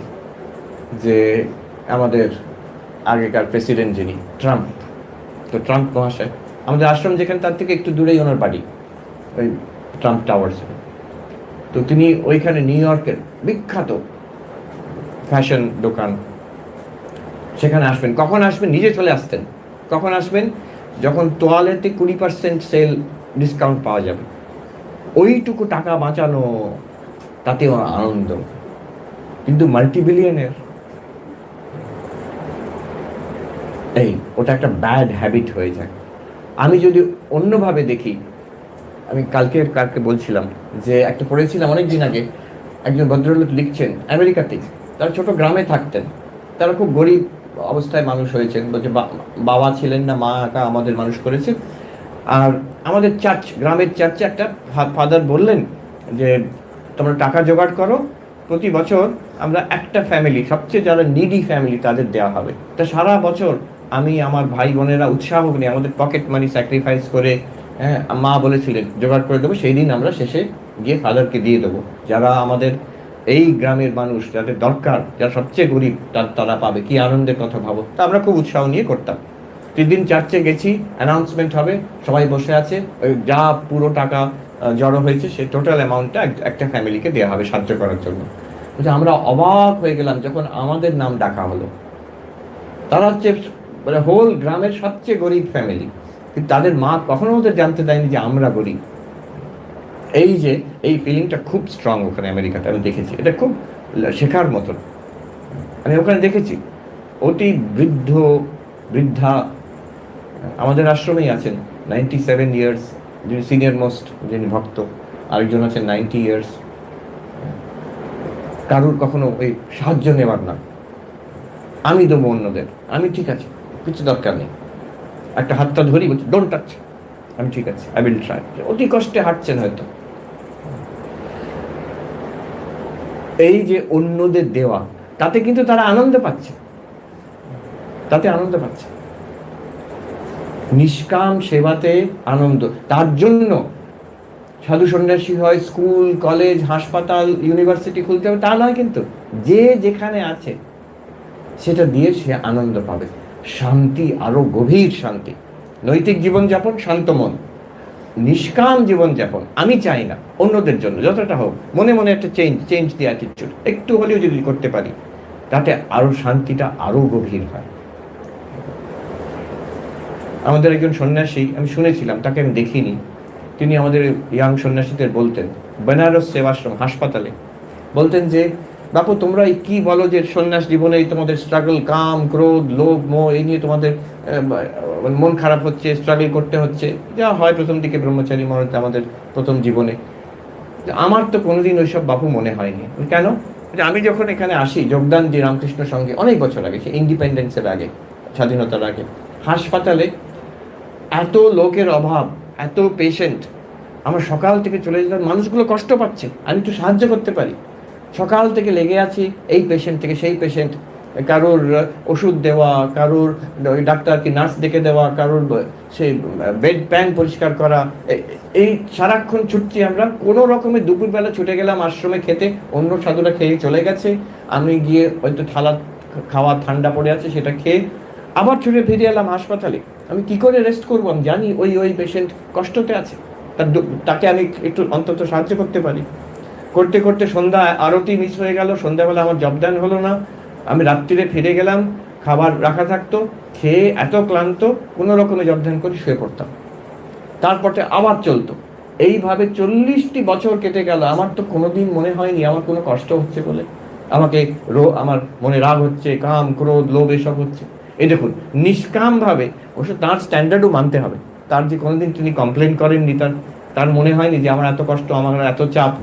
যে আমাদের আগেকার প্রেসিডেন্ট যিনি, ট্রাম্প, তো ট্রাম্প মহাশয়, আমাদের আশ্রম যেখানে তার থেকে একটু দূরেই ওনার বাড়ি, ওই ট্রাম্প টাওয়ার্স। তো তিনি ওইখানে নিউ ইয়র্কের বিখ্যাত ফ্যাশন দোকান, সেখানে আসবেন। কখন আসবেন? নিজে চলে আসতেন। কখন আসবেন? যখন তোয়ালেতে 20% সেল ডিসকাউন্ট পাওয়া যাবে, ওইটুকু টাকা বাঁচানো, তাতেও আনন্দ। কিন্তু মাল্টিবিলিয়নের এই ওটা একটা ব্যাড হ্যাবিট হয়ে যায়। আমি যদি অন্যভাবে দেখি, আমি কালকে বলছিলাম যে একটা পড়েছিলাম অনেক দিন আগে, একজন ভদ্রলোক লিখছেন আমেরিকাতে, তারা ছোট গ্রামে থাকতেন, তারা খুব গরিব অবস্থায় মানুষ হয়েছেন, বলছে বাবা ছিলেন না, মা একা আমাদের মানুষ করেছে। আর আমাদের চার্চ, গ্রামের চার্চে একটা ফাদার বললেন যে তোমরা টাকা জোগাড় করো, প্রতি বছর আমরা একটা ফ্যামিলি, সবচেয়ে যারা নিডি ফ্যামিলি, তাদের দেওয়া হবে। তা সারা বছর আমি, আমার ভাই বোনেরা উৎসাহ নিয়ে আমাদের পকেট মানি স্যাক্রিফাইস করে, মা বলেছিলেন জোগাড় করে দেবো, সেই দিন আমরা শেষে গিয়ে ফাদারকে দিয়ে দেবো। যারা আমাদের এই গ্রামের মানুষ, যাদের দরকার, যারা সবচেয়ে গরিব, তারা পাবে। কি আনন্দের কথা ভাবো। তা আমরা খুব উৎসাহ নিয়ে করতাম। দিন চার্চে গেছি, অ্যানাউন্সমেন্ট হবে, সবাই বসে আছে, ওই যা পুরো টাকা জড়ো হয়েছে, সে টোটাল অ্যামাউন্টটা একটা ফ্যামিলিকে দেওয়া হবে সাহায্য করার জন্য। বলছে আমরা অবাক হয়ে গেলাম যখন আমাদের নাম ডাকা হলো। তারা হচ্ছে মানে হোল গ্রামের সবচেয়ে গরিব ফ্যামিলি, কিন্তু তাদের মা কখনো ওদের জানতে দেয়নি যে আমরা গরিব। এই যে এই ফিলিংটা খুব স্ট্রং ওখানে আমেরিকাতে আমি দেখেছি, এটা খুব শেখার মতন। আমি ওখানে দেখেছি অতি বৃদ্ধা আমাদের আশ্রমেই আছেন 97 ইয়ার্স, যিনি সিনিয়র মোস্ট, যিনি ভক্ত, আরেকজন আছেন 90 ইয়ার্স। কারুর কখনো ওই সাহায্য নেবার না, আমি দেবো অন্যদের, আমি ঠিক আছে, কিছু দরকার নেই, একটা হাতটা ধরি, বলছি ডোন্ট টাচ, আমি ঠিক আছে, আই উইল ট্রাই। অতি কষ্টে হাঁটছেন হয়তো। এই যে অন্যদের দেওয়া, তাতে কিন্তু তারা আনন্দ পাচ্ছে, তাতে আনন্দ পাচ্ছে। নিষ্কাম সেবাতে আনন্দ। তার জন্য সাধু সন্ন্যাসী হয়, স্কুল কলেজ হাসপাতাল ইউনিভার্সিটি খুলতে হবে তা নয়, কিন্তু যে যেখানে আছে সেটা দিয়ে সে আনন্দ পাবে, শান্তি, আরো গভীর শান্তি, নৈতিক জীবনযাপন, শান্ত মন, নিষ্কাম জীবনযাপন। আমি চাই না অন্যদের জন্য যতটা হোক, মনে মনে একটা চেঞ্জ দি অ্যাটিটিউড একটু হলেও যদি করতে পারি, তাতে আরো শান্তিটা আরো গভীর হয়। আমাদের একজন সন্ন্যাসী আমি শুনেছিলাম, তাকে আমি দেখিনি, তিনি আমাদের ইয়াং সন্ন্যাসীদের বলতেন, বেনারস সেবাশ্রম হাসপাতালে বলতেন যে বাপু তোমরা কি বলো যে সন্ন্যাস জীবনে তোমাদের স্ট্রাগল, কাম ক্রোধ লোভ মোহ, এই নিয়ে তোমাদের মন খারাপ হচ্ছে, স্ট্রাগল করতে হচ্ছে, যা হয় প্রথম দিকে ব্রহ্মচারী মরতে আমাদের প্রথম জীবনে। আমার তো কোনোদিন ওইসব বাপু মনে হয়নি। কেন? আমি যখন এখানে আসি যোগদান দিই রামকৃষ্ণ সঙ্গে অনেক বছর আগে, সে ইন্ডিপেন্ডেন্সের আগে, স্বাধীনতার আগে, হাসপাতালে এত লোকের অভাব, এত পেশেন্ট, আমরা সকাল থেকে চলে যেতাম, মানুষগুলো কষ্ট পাচ্ছে, আমি একটু সাহায্য করতে পারি, সকাল থেকে লেগে আছি এই পেশেন্ট থেকে সেই পেশেন্ট, কারোর ওষুধ দেওয়া, কারোর ডাক্তার কি নার্স ডেকে দেওয়া, কারোর সেই বেড প্যান পরিষ্কার করা, এই সারাক্ষণ ছুটছি আমরা। কোনো রকমে দুপুরবেলা ছুটে গেলাম আশ্রমে খেতে, অন্য সাধুরা খেয়ে চলে গেছে, আমি গিয়ে হয়তো থালা খাওয়া ঠান্ডা পড়ে আছে সেটা খেয়ে আবার ছুটে ফিরে এলাম হাসপাতালে। আমি কি করে রেস্ট করবো? আমি জানি ওই পেশেন্ট কষ্টতে আছে, তাকে আমি একটু অন্তত সাহায্য করতে পারি। করতে করতে সন্ধ্যা আরতি মিস হয়ে গেল, সন্ধ্যাবেলা আমার জবদান হলো না, আমি রাত্রিরে ফিরে গেলাম, খাবার রাখা থাকতো, খেয়ে এত ক্লান্ত কোনো রকমে জবদান করে শুয়ে পড়তাম, তারপরে আবার চলতো। এইভাবে 40টি বছর কেটে গেল। আমার তো কোনোদিন মনে হয়নি আমার কোনো কষ্ট হচ্ছে বলে, আমাকে আমার মনে রাগ হচ্ছে, কাম ক্রোধ লোভ এসব হচ্ছে। এই দেখুন, নিষ্কামভাবে, অবশ্য তার স্ট্যান্ডার্ডও মানতে হবে, তার যে কোনোদিন তিনি কমপ্লেন করেননি, তার মনে হয়নি যে আমার এত কষ্ট, আমার এত চাপ।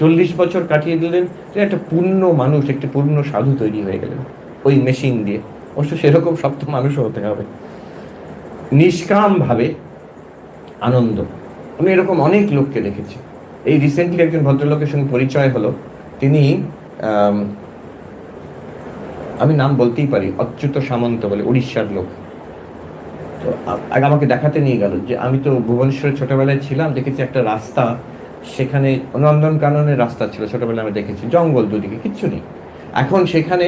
40 বছর কাটিয়ে দিলেন, একটা পূর্ণ মানুষ, একটা পূর্ণ সাধু তৈরি হয়ে গেলেন ওই মেশিন দিয়ে। অবশ্য সেরকম সব তো মানুষও হতে হবে। নিষ্কামভাবে আনন্দ। আমি এরকম অনেক লোককে দেখেছি। এই রিসেন্টলি একজন ভদ্রলোকের সঙ্গে পরিচয় হলো, তিনি আমি নাম বলতেই পারি, অচ্যুত সামন্ত বলে, উড়িষ্যার লোক। তো আগে আমাকে দেখাতে নিয়ে গেল যে আমি তো ভুবনেশ্বরে ছোটবেলায় ছিলাম, দেখেছি একটা রাস্তা, সেখানে নন্দনকাননের রাস্তা ছিল ছোটবেলায়, আমি দেখেছি জঙ্গল দুদিকে কিচ্ছু নেই। এখন সেখানে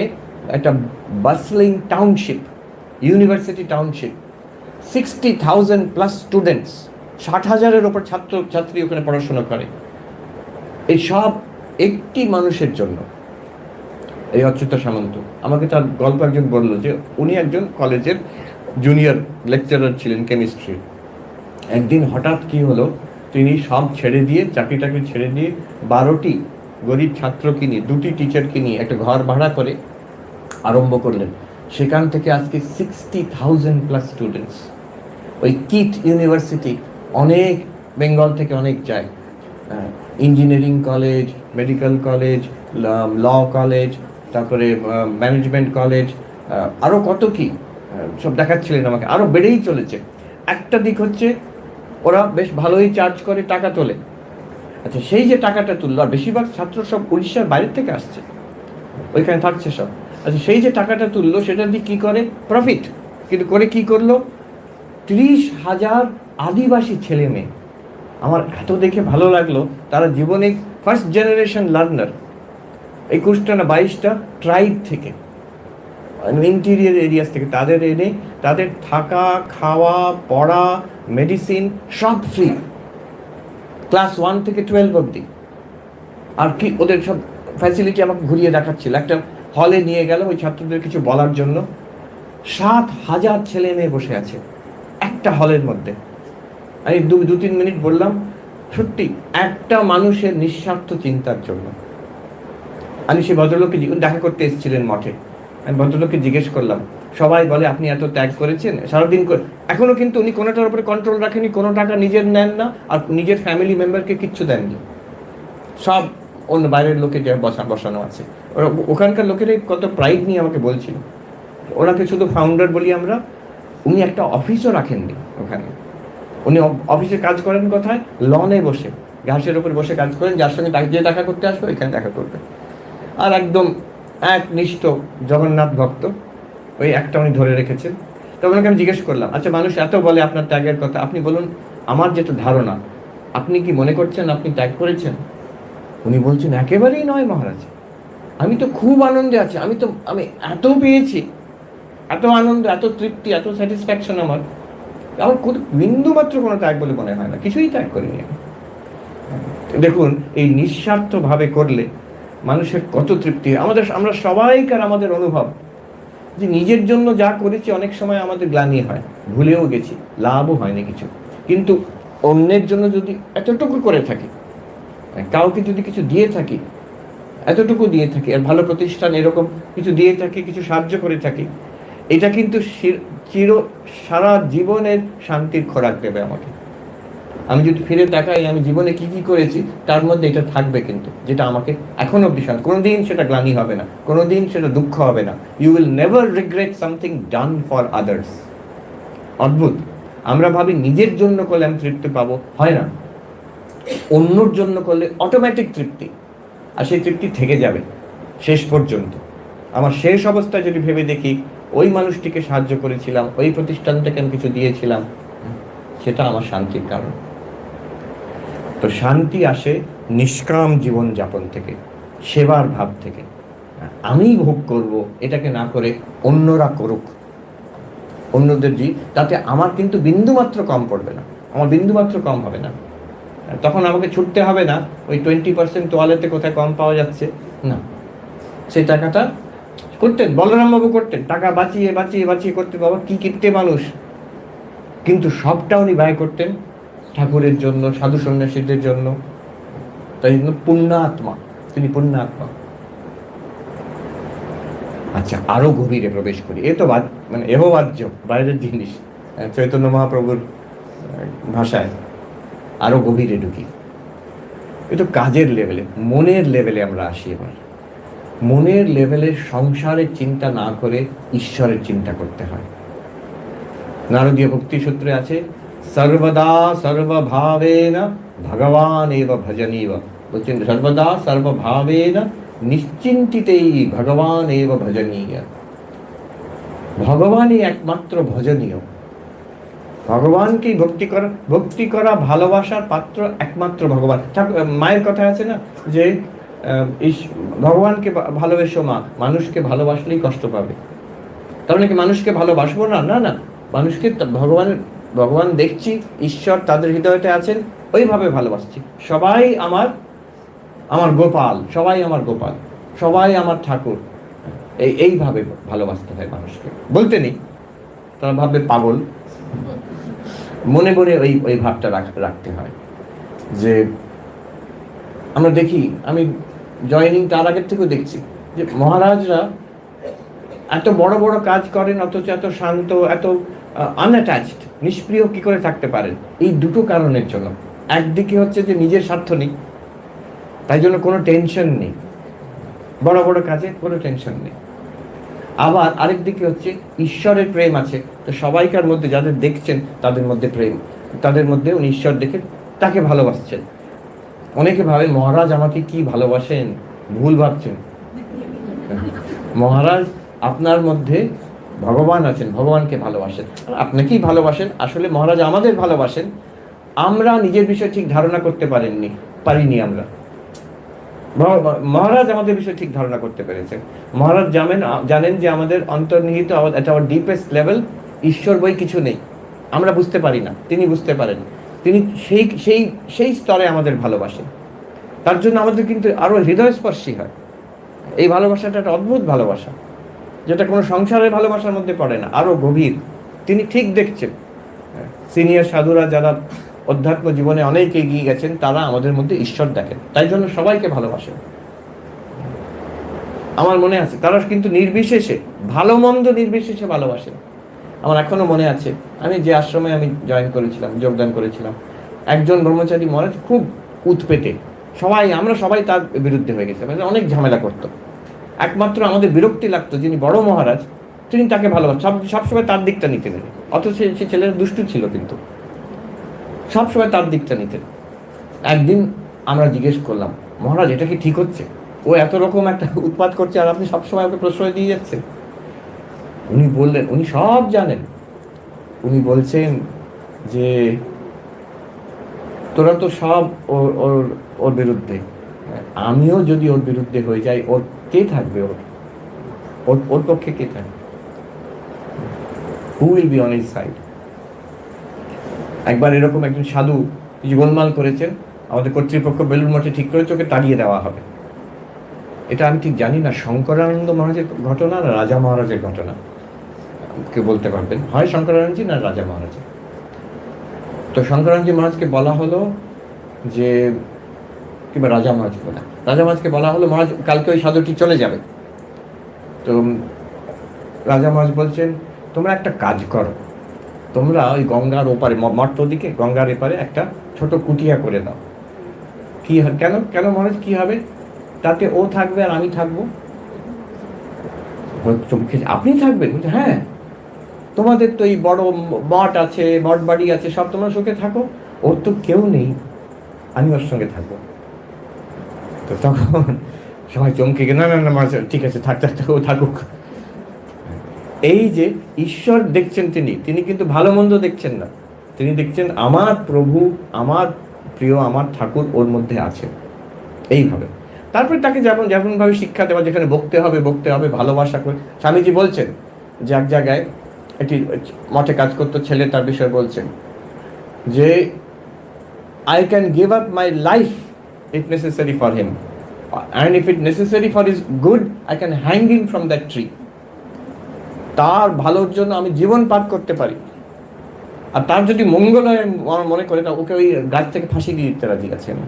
একটা bustling township, university township, 60,000 plus students, 60,000-এর ওপর ছাত্রী ওখানে পড়াশোনা করে। এই সব একটি মানুষের জন্য, এই অচ্যুত সামন্ত। আমাকে তার গল্প একজন বললো যে উনি একজন কলেজের জুনিয়র লেকচারার ছিলেন কেমিস্ট্রি। একদিন হঠাৎ কি হলো, তিনি সব ছেড়ে দিয়ে, চাকরি টাকরি ছেড়ে দিয়ে, 12টি গরিব ছাত্রকে নিয়ে, 2টি টিচারকে নিয়ে একটা ঘর ভাড়া করে আরম্ভ করলেন। সেখান থেকে আজকে 60,000 প্লাস স্টুডেন্টস। ওই কিট ইউনিভার্সিটি, অনেক বেঙ্গল থেকে অনেক যায়, engineering college, medical college, law college, তারপরে ম্যানেজমেন্ট কলেজ, আরও কত কি সব দেখাচ্ছিলেন আমাকে, আরও বেড়েই চলেছে। একটা দিক হচ্ছে ওরা বেশ ভালোই চার্জ করে, টাকা তোলে। আচ্ছা, সেই যে টাকাটা তুললো, আর বেশিরভাগ ছাত্র সব উড়িষ্যার বাইরের থেকে আসছে, ওইখানে থাকছে সব। আচ্ছা, সেই যে টাকাটা তুললো সেটা দিয়ে কী করে? প্রফিট। কিন্তু করে কি করলো? 30,000 আদিবাসী ছেলে মেয়ে, আমার এত দেখে ভালো লাগলো, তারা জীবনে ফার্স্ট জেনারেশন লার্নার, 21টা না 22টা ট্রাইব থেকে, ইন্টিরিয়ার এরিয়াস থেকে, তাদের এনে তাদের থাকা, খাওয়া, পড়া, মেডিসিন সব ফ্রি। ক্লাস 1 থেকে 12 অবধি। আর কি ওদের সব ফ্যাসিলিটি আমাকে ঘুরিয়ে দেখাচ্ছিল। একটা হলে নিয়ে গেল ওই ছাত্রদের কিছু বলার জন্য, 7,000 ছেলে মেয়ে বসে আছে একটা হলের মধ্যে। আমি 2-3 মিনিট বললাম, সত্যি একটা মানুষের নিঃস্বার্থ চিন্তার জন্য। আমি সেই ভদ্রলোককে দেখা করতে এসেছিলেন মঠে, আমি ভদ্রলোককে জিজ্ঞেস করলাম, সবাই বলে আপনি এত ত্যাগ করেছেন সারাদিন, এখনো কিন্তু উনি কোনোটার উপরে কন্ট্রোল রাখেনি, কোনো টাকা নিজের নেন না, আর নিজের ফ্যামিলি মেম্বারকে কিচ্ছু দেননি, সব অন্য বাইরের লোকে যে বসানো আছে। ওখানকার লোকেরাই কত প্রাইড নিয়ে আমাকে বলছিল, ওনাকে শুধু ফাউন্ডার বলি আমরা। উনি একটা অফিসও রাখেননি ওখানে, উনি অফিসে কাজ করেন কোথায়? লনে বসে, ঘাসের উপরে বসে কাজ করেন, যার সঙ্গে যে দেখা করতে আসবে ওইখানে দেখা করবে। আর একদম একনিষ্ঠ জগন্নাথ ভক্ত, ওই একটা উনি ধরে রেখেছেন। তো ওনাকে আমি জিজ্ঞেস করলাম, আচ্ছা মানুষ এত বলে আপনার ত্যাগের কথা, আপনি বলুন আমার যেটা ধারণা, আপনি কি মনে করছেন আপনি ত্যাগ করেছেন? উনি বলছেন একেবারেই নয় মহারাজ, আমি তো খুব আনন্দে আছি, আমি এত পেয়েছি, এত আনন্দ, এত তৃপ্তি, এত স্যাটিসফ্যাকশন আমার বিন্দু মাত্র কোনো ত্যাগ বলে মনে হয় না, কিছুই ত্যাগ করিনি আমি। দেখুন এই নিঃস্বার্থভাবে করলে মানুষের কত তৃপ্তি। আমরা সবাইকার আমাদের অনুভব যে নিজের জন্য যা করেছি অনেক সময় আমাদের গ্লানি হয়, ভুলেও গেছি, লাভও হয়নি কিছু, কিন্তু অন্যের জন্য যদি এতটুকু করে থাকি, কাউকে যদি কিছু দিয়ে থাকি, এতটুকু দিয়ে থাকি, আর ভালো প্রতিষ্ঠান এরকম কিছু দিয়ে থাকি, কিছু সাহায্য করে থাকি, এটা কিন্তু সারা জীবনের শান্তির খোরাক দেবে আমাকে। আমি যদি ফিরে তাকাই আমি জীবনে কি কি করেছি, তার মধ্যে এটা থাকবে কিন্তু, যেটা আমাকে এখন অব্দি শান্তি, কোনোদিন সেটা গ্লানি হবে না, কোনোদিন সেটা দুঃখ হবে না। You will never regret something done for others. অদ্ভুত, আমরা ভাবি নিজের জন্য করলে আমি তৃপ্তি পাবো, হয় না, অন্যর জন্য করলে অটোমেটিক তৃপ্তি, আর সেই তৃপ্তি থেকে যাবে শেষ পর্যন্ত। আমার শেষ অবস্থায় যদি ভেবে দেখি ওই মানুষটিকে সাহায্য করেছিলাম, ওই প্রতিষ্ঠানটাকে আমি কিছু দিয়েছিলাম, সেটা আমার শান্তির কারণ। তো শান্তি আসে নিষ্কাম জীবন যাপন থেকে, সেবার ভাব থেকে। আমি ভোগ করব এটাকে না করে অন্যরা করুক, অন্যদের তাতে আমার কিন্তু বিন্দুমাত্র কম পড়বে না, আমার বিন্দুমাত্র কম হবে না। তখন আমাকে ছুটতে হবে না ওই 20% তোয়ালেতে কোথায় কম পাওয়া যাচ্ছে, না, সেই টাকাটা করতেন বলরামবাবু, করতেন টাকা বাঁচিয়ে বাঁচিয়ে বাঁচিয়ে করতে, বাবা কি কিনতে মানুষ, কিন্তু সবটা উনি ব্যয় করতেন ঠাকুরের জন্য, সাধু সন্ন্যাসীদের জন্য। তাই জন্য পুণ্যাত্মা, তিনি পুণ্যাত্মা। আচ্ছা, আরো গভীরে প্রবেশ করি, এ তো মানে এহবাজ্য বাইরের জিনিস, চৈতন্য মহাপ্রভুর ভাষায় আরো গভীরে ঢুকি। এ তো কাজের লেভেলে, মনের লেভেলে আমরা আসি এবার। মনের লেভেলে সংসারের চিন্তা না করে ঈশ্বরের চিন্তা করতে হয়। নারদীয় ভক্তি সূত্রে আছে, সর্বদা সর্বভাবেন ভগবান এব ভজনীব। বলছেন সর্বদা সর্বভাবেন নিশ্চিন্তিতেই ভগবান এব ভজনীয়। ভগবানই একমাত্র ভজনীয়, ভগবানকেই ভক্তি করা ভালোবাসার পাত্র একমাত্র ভগবান। মায়ের কথা আছে না যে ভগবানকে ভালোবেসো মা, মানুষকে ভালোবাসলেই কষ্ট পাবে। তার মানে কি মানুষকে ভালোবাসবো না? না না, মানুষকে ভগবান দেখছি, ঈশ্বর তাদের হৃদয়তে আছেন, ওইভাবে ভালোবাসছি। সবাই আমার গোপাল, সবাই আমার গোপাল, সবাই আমার ঠাকুর, এইভাবে ভালোবাসতে হয় মানুষকে। বলতে নেই, তারা ভাববে পাগল, মনে মনে ওই ভাবটা রাখতে হয়। যে আমরা দেখি, আমি জয়েনিং তার আগের থেকেও দেখছি যে মহারাজরা এত বড় বড় কাজ করেন, অথচ এত শান্ত, এত আনঅ্যাটাচড, নিষ্প্রিয় কি করে থাকতে পারেন? এই দুটো কারণের জন্য। একদিকে হচ্ছে যে নিজের স্বার্থ নেই, তাই জন্য কোনো টেনশন নেই, বড় বড় কাজে কোনো টেনশন নেই। আবার আরেক দিকে হচ্ছে ঈশ্বরের প্রেম আছে, তো সবাইকার মধ্যে যাদের দেখছেন তাদের মধ্যে প্রেম, তাদের মধ্যে উনি ঈশ্বর দেখে তাকে ভালোবাসছেন। অনেকে ভাবে মহারাজ আমাকে কি ভালোবাসেন, ভুল ভাবছেন। মহারাজ আপনার মধ্যে ভগবান আছেন, ভগবানকে ভালোবাসেন, আপনাকেই ভালোবাসেন। আসলে মহারাজ আমাদের ভালোবাসেন, আমরা নিজের বিষয়ে ঠিক ধারণা করতে পারিনি আমরা। মহারাজ আমাদের বিষয়ে ঠিক ধারণা করতে পেরেছেন। মহারাজ জানেন যে আমাদের অন্তর্নিহিত, এটা আমার ডিপেস্ট লেভেল, ঈশ্বর বই কিছু নেই, আমরা বুঝতে পারি না, তিনি বুঝতে পারেন। তিনি সেই সেই সেই স্তরে আমাদের ভালোবাসেন। তার জন্য আমাদের কিন্তু আরও হৃদয়স্পর্শী হয়। এই ভালোবাসাটা একটা অদ্ভুত ভালোবাসা, যেটা কোনো সংসারের ভালোবাসার মধ্যে পড়ে না, আরও গভীর। তিনি ঠিক দেখছেন। সিনিয়র সাধুরা যারা অধ্যাত্ম জীবনে অনেক এগিয়ে গেছেন, তারা আমাদের মধ্যে ঈশ্বর দেখেন, তাই জন্য সবাইকে ভালোবাসেন। আমার মনে আছে তারা কিন্তু নির্বিশেষে, ভালো মন্দ নির্বিশেষে ভালোবাসেন। আমার এখনো মনে আছে, আমি যে আশ্রমে আমি জয়েন করেছিলাম, যোগদান করেছিলাম, একজন ব্রহ্মচারী মহারাজ খুব উৎপেতে, আমরা সবাই তার বিরুদ্ধে হয়ে গেছে, মানে অনেক ঝামেলা করতো। একমাত্র আমাদের বিরক্তি লাগতো যিনি বড় মহারাজ, তিনি তাকে ভালোবাসেন, সবসময় তার দিকটা নিতেন। অথচ সে ছেলেরা দুষ্টু ছিল, কিন্তু সবসময় তার দিকটা নিতেন। একদিন আমরা জিজ্ঞেস করলাম, মহারাজ এটা কি ঠিক হচ্ছে? ও এত রকম একটা উৎপাত করছে আর আপনি সবসময় ওকে প্রশ্রয় দিয়ে যাচ্ছেন। উনি বললেন, উনি সব জানেন। উনি বলছেন যে তোরা তো সব ওর ওর বিরুদ্ধে, আমিও যদি ওর বিরুদ্ধে হয়ে যাই, ওর কে থাকবে? ওর পক্ষে কে থাকবে? Who will be on his side? একবার এরকম একজন সাধু কিছু গোলমাল করেছেন, আমাদের কর্তৃপক্ষ বেলুড় মঠে ঠিক করেছে ওকে তাড়িয়ে দেওয়া হবে। এটা আমি ঠিক জানি না শঙ্করানন্দ মহারাজের ঘটনা না রাজা মহারাজের ঘটনা, কেউ বলতে পারবেন, হয় শঙ্করানন্দজি না রাজা মহারাজের। তো শঙ্করানন্দজি মহারাজকে বলা হলো যে, কিংবা রাজা মহারাজকে বলা হলো মহারাজ কালকে ওই সাধুটি চলে যাবে। তো রাজা মহারাজ বলছেন, তোমরা একটা কাজ করো, তোমরা ওই গঙ্গার ওপারে, মঠ দিকে গঙ্গার এপারে একটা ছোট কুটিয়া করে দাও। কি কেন কেন মহারাজ, কি হবে? তাতে ও থাকবে আর আমি থাকবো। আপনি থাকবেন? বলছে হ্যাঁ, তোমাদের তো এই বড় মঠ আছে, মঠ বাড়ি আছে, সব তোমার সঙ্গে থাকো, ওর তো কেউ নেই, আমি ওর সঙ্গে থাকবো। তো তখন সবাই চমকে গেল, না না না ঠিক আছে, ও থাকুক। এই যে ঈশ্বর দেখছেন, তিনি কিন্তু ভালো মন্দ দেখছেন না, তিনি দেখছেন আমার প্রভু, আমার প্রিয়, আমার ঠাকুর ওর মধ্যে আছে, এইভাবে। তারপরে তাকে যেমনভাবে শিক্ষা দেওয়া, যেখানে বকতে হবে ভালোবাসা করে। স্বামীজি বলছেন যে এক জায়গায় একটি মঠে কাজ করতো ছেলে, তার বিষয়ে বলছেন যে I can give up my life if necessary for him, and if it necessary for his good, I can hang him from that tree. তার ভালোর জন্য আমি জীবন পার করতে পারি, আর তার যদি মঙ্গল হয় মনে করে, তা ওকে ওই গাছ থেকে ফাঁসি দিয়ে দিতে রাজি আছেন।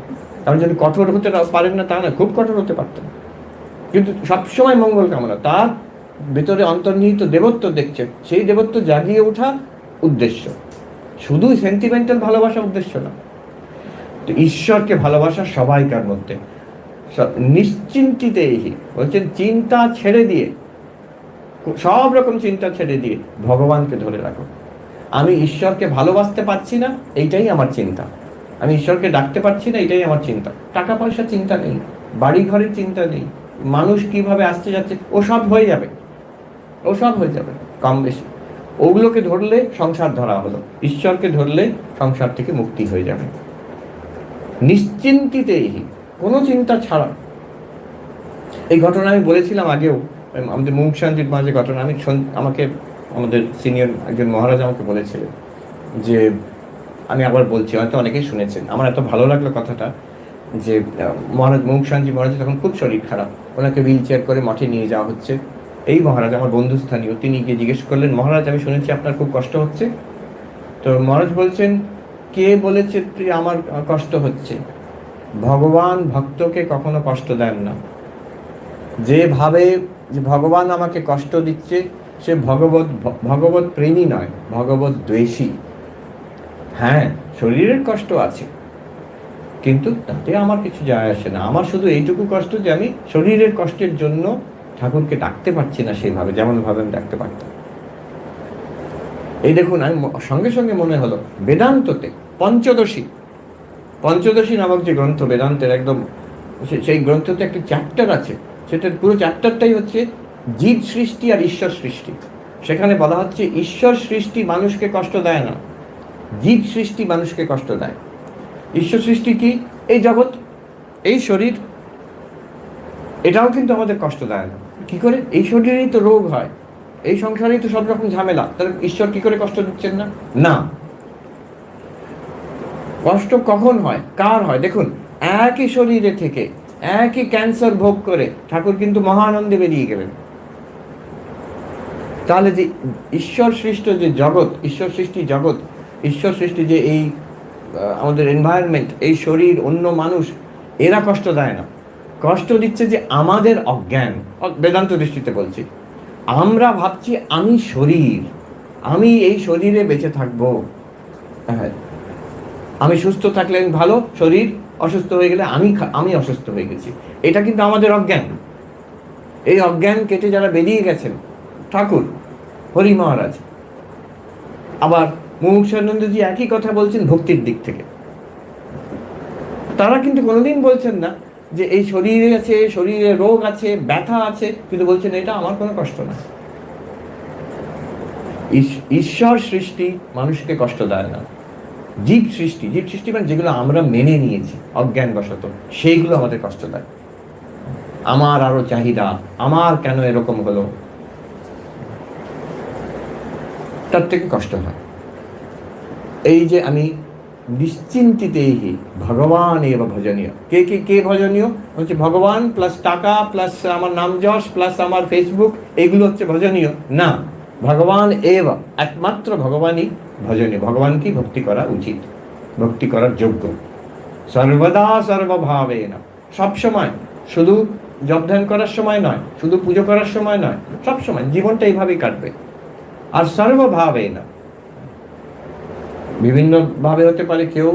তার যদি কঠোর হতে পারেন না তা না, খুব কঠোর হতে পারতেন, কিন্তু সবসময় মঙ্গল কামনা। তার ভেতরে অন্তর্নিহিত দেবত্ব দেখছেন, সেই দেবত্ব জাগিয়ে ওঠা উদ্দেশ্য, শুধু সেন্টিমেন্টাল ভালোবাসা উদ্দেশ্য না। তো ঈশ্বরকে ভালোবাসা সবাইকার মধ্যে, নিশ্চিন্তিতে বলছেন, চিন্তা ছেড়ে দিয়ে, সব রকম চিন্তা ছেড়ে দিয়ে ভগবানকে ধরে রাখো। আমি ঈশ্বরকে ভালোবাসতে পারছি না, এইটাই আমার চিন্তা। আমি ঈশ্বরকে ডাকতে পারছি না, এটাই আমার চিন্তা। টাকা পয়সা চিন্তা নেই, বাড়ি ঘরের চিন্তা নেই, মানুষ কিভাবে আসতে যাচ্ছে, ও সব হয়ে যাবে কম বেশি। ওগুলোকে ধরলে সংসার ধরা হলো, ঈশ্বরকে ধরলে সংসার থেকে মুক্তি হয়ে যাবে। নিশ্চিন্তিতেই, কোনো চিন্তা ছাড়া। এই ঘটনা আমি বলেছিলাম আগেও, আমাদের মুমুক্ষানজির মাঝে ঘটনা। আমাকে আমাদের সিনিয়র একজন মহারাজ আমাকে বলেছিলেন যে, আমি আবার বলছি, হয়তো অনেকেই শুনেছেন, আমার এত ভালো লাগলো কথাটা, যে মহারাজ মুমুক্ষানজি মহারাজ তখন খুব শরীর খারাপ, ওনাকে হুইল চেয়ার করে মঠে নিয়ে যাওয়া হচ্ছে। এই মহারাজ আমার বন্ধুস্থানীয়, তিনি গিয়ে জিজ্ঞেস করলেন, মহারাজ আমি শুনেছি আপনার খুব কষ্ট হচ্ছে। তো মহারাজ বলছেন, কে বলেছে তুই আমার কষ্ট হচ্ছে? ভগবান ভক্তকে কখনো কষ্ট দেন না। যে ভাবে যে ভগবান আমাকে কষ্ট দিচ্ছে, সে ভগবত প্রেমী নয়, ভগবত দ্বেষী। হ্যাঁ, শরীরের কষ্ট আছে, কিন্তু তাতে আমার কিছু যায় আসে না। আমার শুধু এইটুকু কষ্ট যে আমি শরীরের কষ্টের জন্য ঠাকুরকে ডাকতে পারছি না সেইভাবে, যেমনভাবে আমি ডাকতে পারতাম। এই দেখুন, আমি সঙ্গে সঙ্গে মনে হলো বেদান্ততে পঞ্চদশী নামক যে গ্রন্থ, বেদান্তের একদম, সেই গ্রন্থতে একটি চ্যাপ্টার আছে, সেটার পুরো চ্যাপ্টারটাই হচ্ছে জীব সৃষ্টি আর ঈশ্বর সৃষ্টি। সেখানে বলা হচ্ছে ঈশ্বর সৃষ্টি মানুষকে কষ্ট দেয় না, জীব সৃষ্টি মানুষকে কষ্ট দেয়। ঈশ্বর সৃষ্টি কি? এই জগৎ, এই শরীর, এটাও কিন্তু আমাদের কষ্ট দেয় না। কি করে? এই শরীরেই তো রোগ হয়, এই সংসারেই তো সব রকম ঝামেলা, তাহলে ঈশ্বর কি করে কষ্ট দিচ্ছেন না? না, কষ্ট কখন হয়, কার হয়? দেখুন, একই শরীরে থেকে একই ক্যান্সার ভোগ করে ঠাকুর কিন্তু মহানন্দে বেরিয়ে গেলেন। তাহলে যে ঈশ্বর সৃষ্ট যে জগৎ, ঈশ্বর সৃষ্টি জগৎ, ঈশ্বর সৃষ্টি যে এই আমাদের এনভায়রনমেন্ট, এই শরীর, অন্য মানুষ, এরা কষ্ট দেয় না। কষ্ট দিচ্ছে যে আমাদের অজ্ঞান, বেদান্ত দৃষ্টিতে বলছি। আমরা ভাবছি আমি শরীর, আমি এই শরীরে বেঁচে থাকবো, হ্যাঁ, আমি সুস্থ থাকলে আমি ভালো, শরীর অসুস্থ হয়ে গেলে আমি অসুস্থ হয়ে গেছি। এটা কিন্তু আমাদের অজ্ঞান। এই অজ্ঞান কেটে যারা বেরিয়ে গেছেন, ঠাকুর, হরি মহারাজ, আবার মুমুক্ষানন্দজি একই কথা বলছেন ভক্তির দিক থেকে। তারা কিন্তু কোনোদিন বলছেন না যে এই শরীরে আছে, শরীরে রোগ আছে, ব্যথা আছে, কিন্তু বলছেন এটা আমার কোনো কষ্ট না। ঈশ্বর সৃষ্টি মানুষকে কষ্ট দেয় না। জীব সৃষ্টি মানে যেগুলো আমরা মেনে নিয়েছি অজ্ঞানবশত, সেইগুলো আমাদের কষ্ট দেয়। আমার আরো চাহিদা, আমার কেন এরকম হলো, তার থেকে কষ্ট হয়। এই যে আমি নিশ্চিন্তিতেই ভগবান এব ভজনীয়। কে ভজনীয়? হচ্ছে ভগবান প্লাস টাকা প্লাস আমার নাম যশ প্লাস আমার ফেসবুক, এগুলো হচ্ছে ভজনীয় না। ভগবান এব, একমাত্র ভগবানই ভজনীয়। ভগবানকেই ভক্তি করা উচিত, ভক্তি করার যোগ্য। সর্বদা সর্বভাবে না, সবসময়, শুধু জপ ধ্যান করার সময় নয়, শুধু পুজো করার সময় নয়, সবসময় জীবনটা এইভাবেই কাটবে। আর সর্বভাবে না, বিভিন্ন ভাবে হতে পারে। কেউ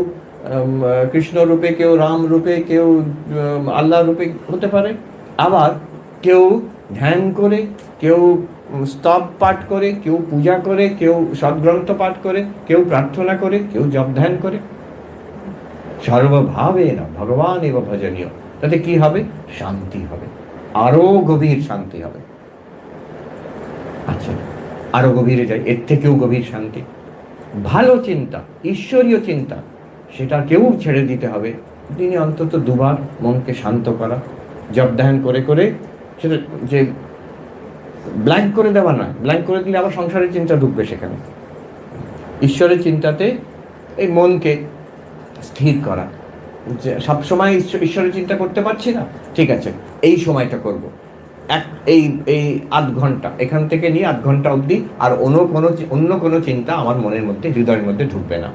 কৃষ্ণ রূপে, কেউ রাম রূপে, কেউ আল্লাহ রূপে হতে পারে। আবার কেউ ধ্যান করে, কেউ স্তব পাঠ করে, কেউ পূজা করে, কেউ সদ্গ্রন্থ পাঠ করে, কেউ প্রার্থনা করে, কেউ জপ ধ্যান করে। সর্বভাবে না ভগবান এব ভজনীয়। তাতে কি হবে? শান্তি হবে, আরো গভীর শান্তি হবে। আচ্ছা, আরো গভীরে যাই, এর থেকেও গভীর শান্তি, ভালো চিন্তা, ঈশ্বরীয় চিন্তা, সেটা কেউ ছেড়ে দিতে হবে। দিনে অন্তত দুবার মনকে শান্ত করা, জপ ধ্যান করে করে, সেটা যে ব্ল্যাঙ্ক করে দেওয়া না, ব্ল্যাঙ্ক করে দিলে আবার সংসারের চিন্তা ঢুকবে সেখানে। ঈশ্বরের চিন্তাতে এই মনকে স্থির করা, যে সবসময় ঈশ্বরের চিন্তা করতে পারছি না, ঠিক আছে, এই সময়টা করব, এই আধ ঘন্টা, এখান থেকে নিয়ে আধ ঘন্টা অবধি আর অন্য কোনো চিন্তা আমার মনের মধ্যে, হৃদয়ের মধ্যে ঢুকবে না।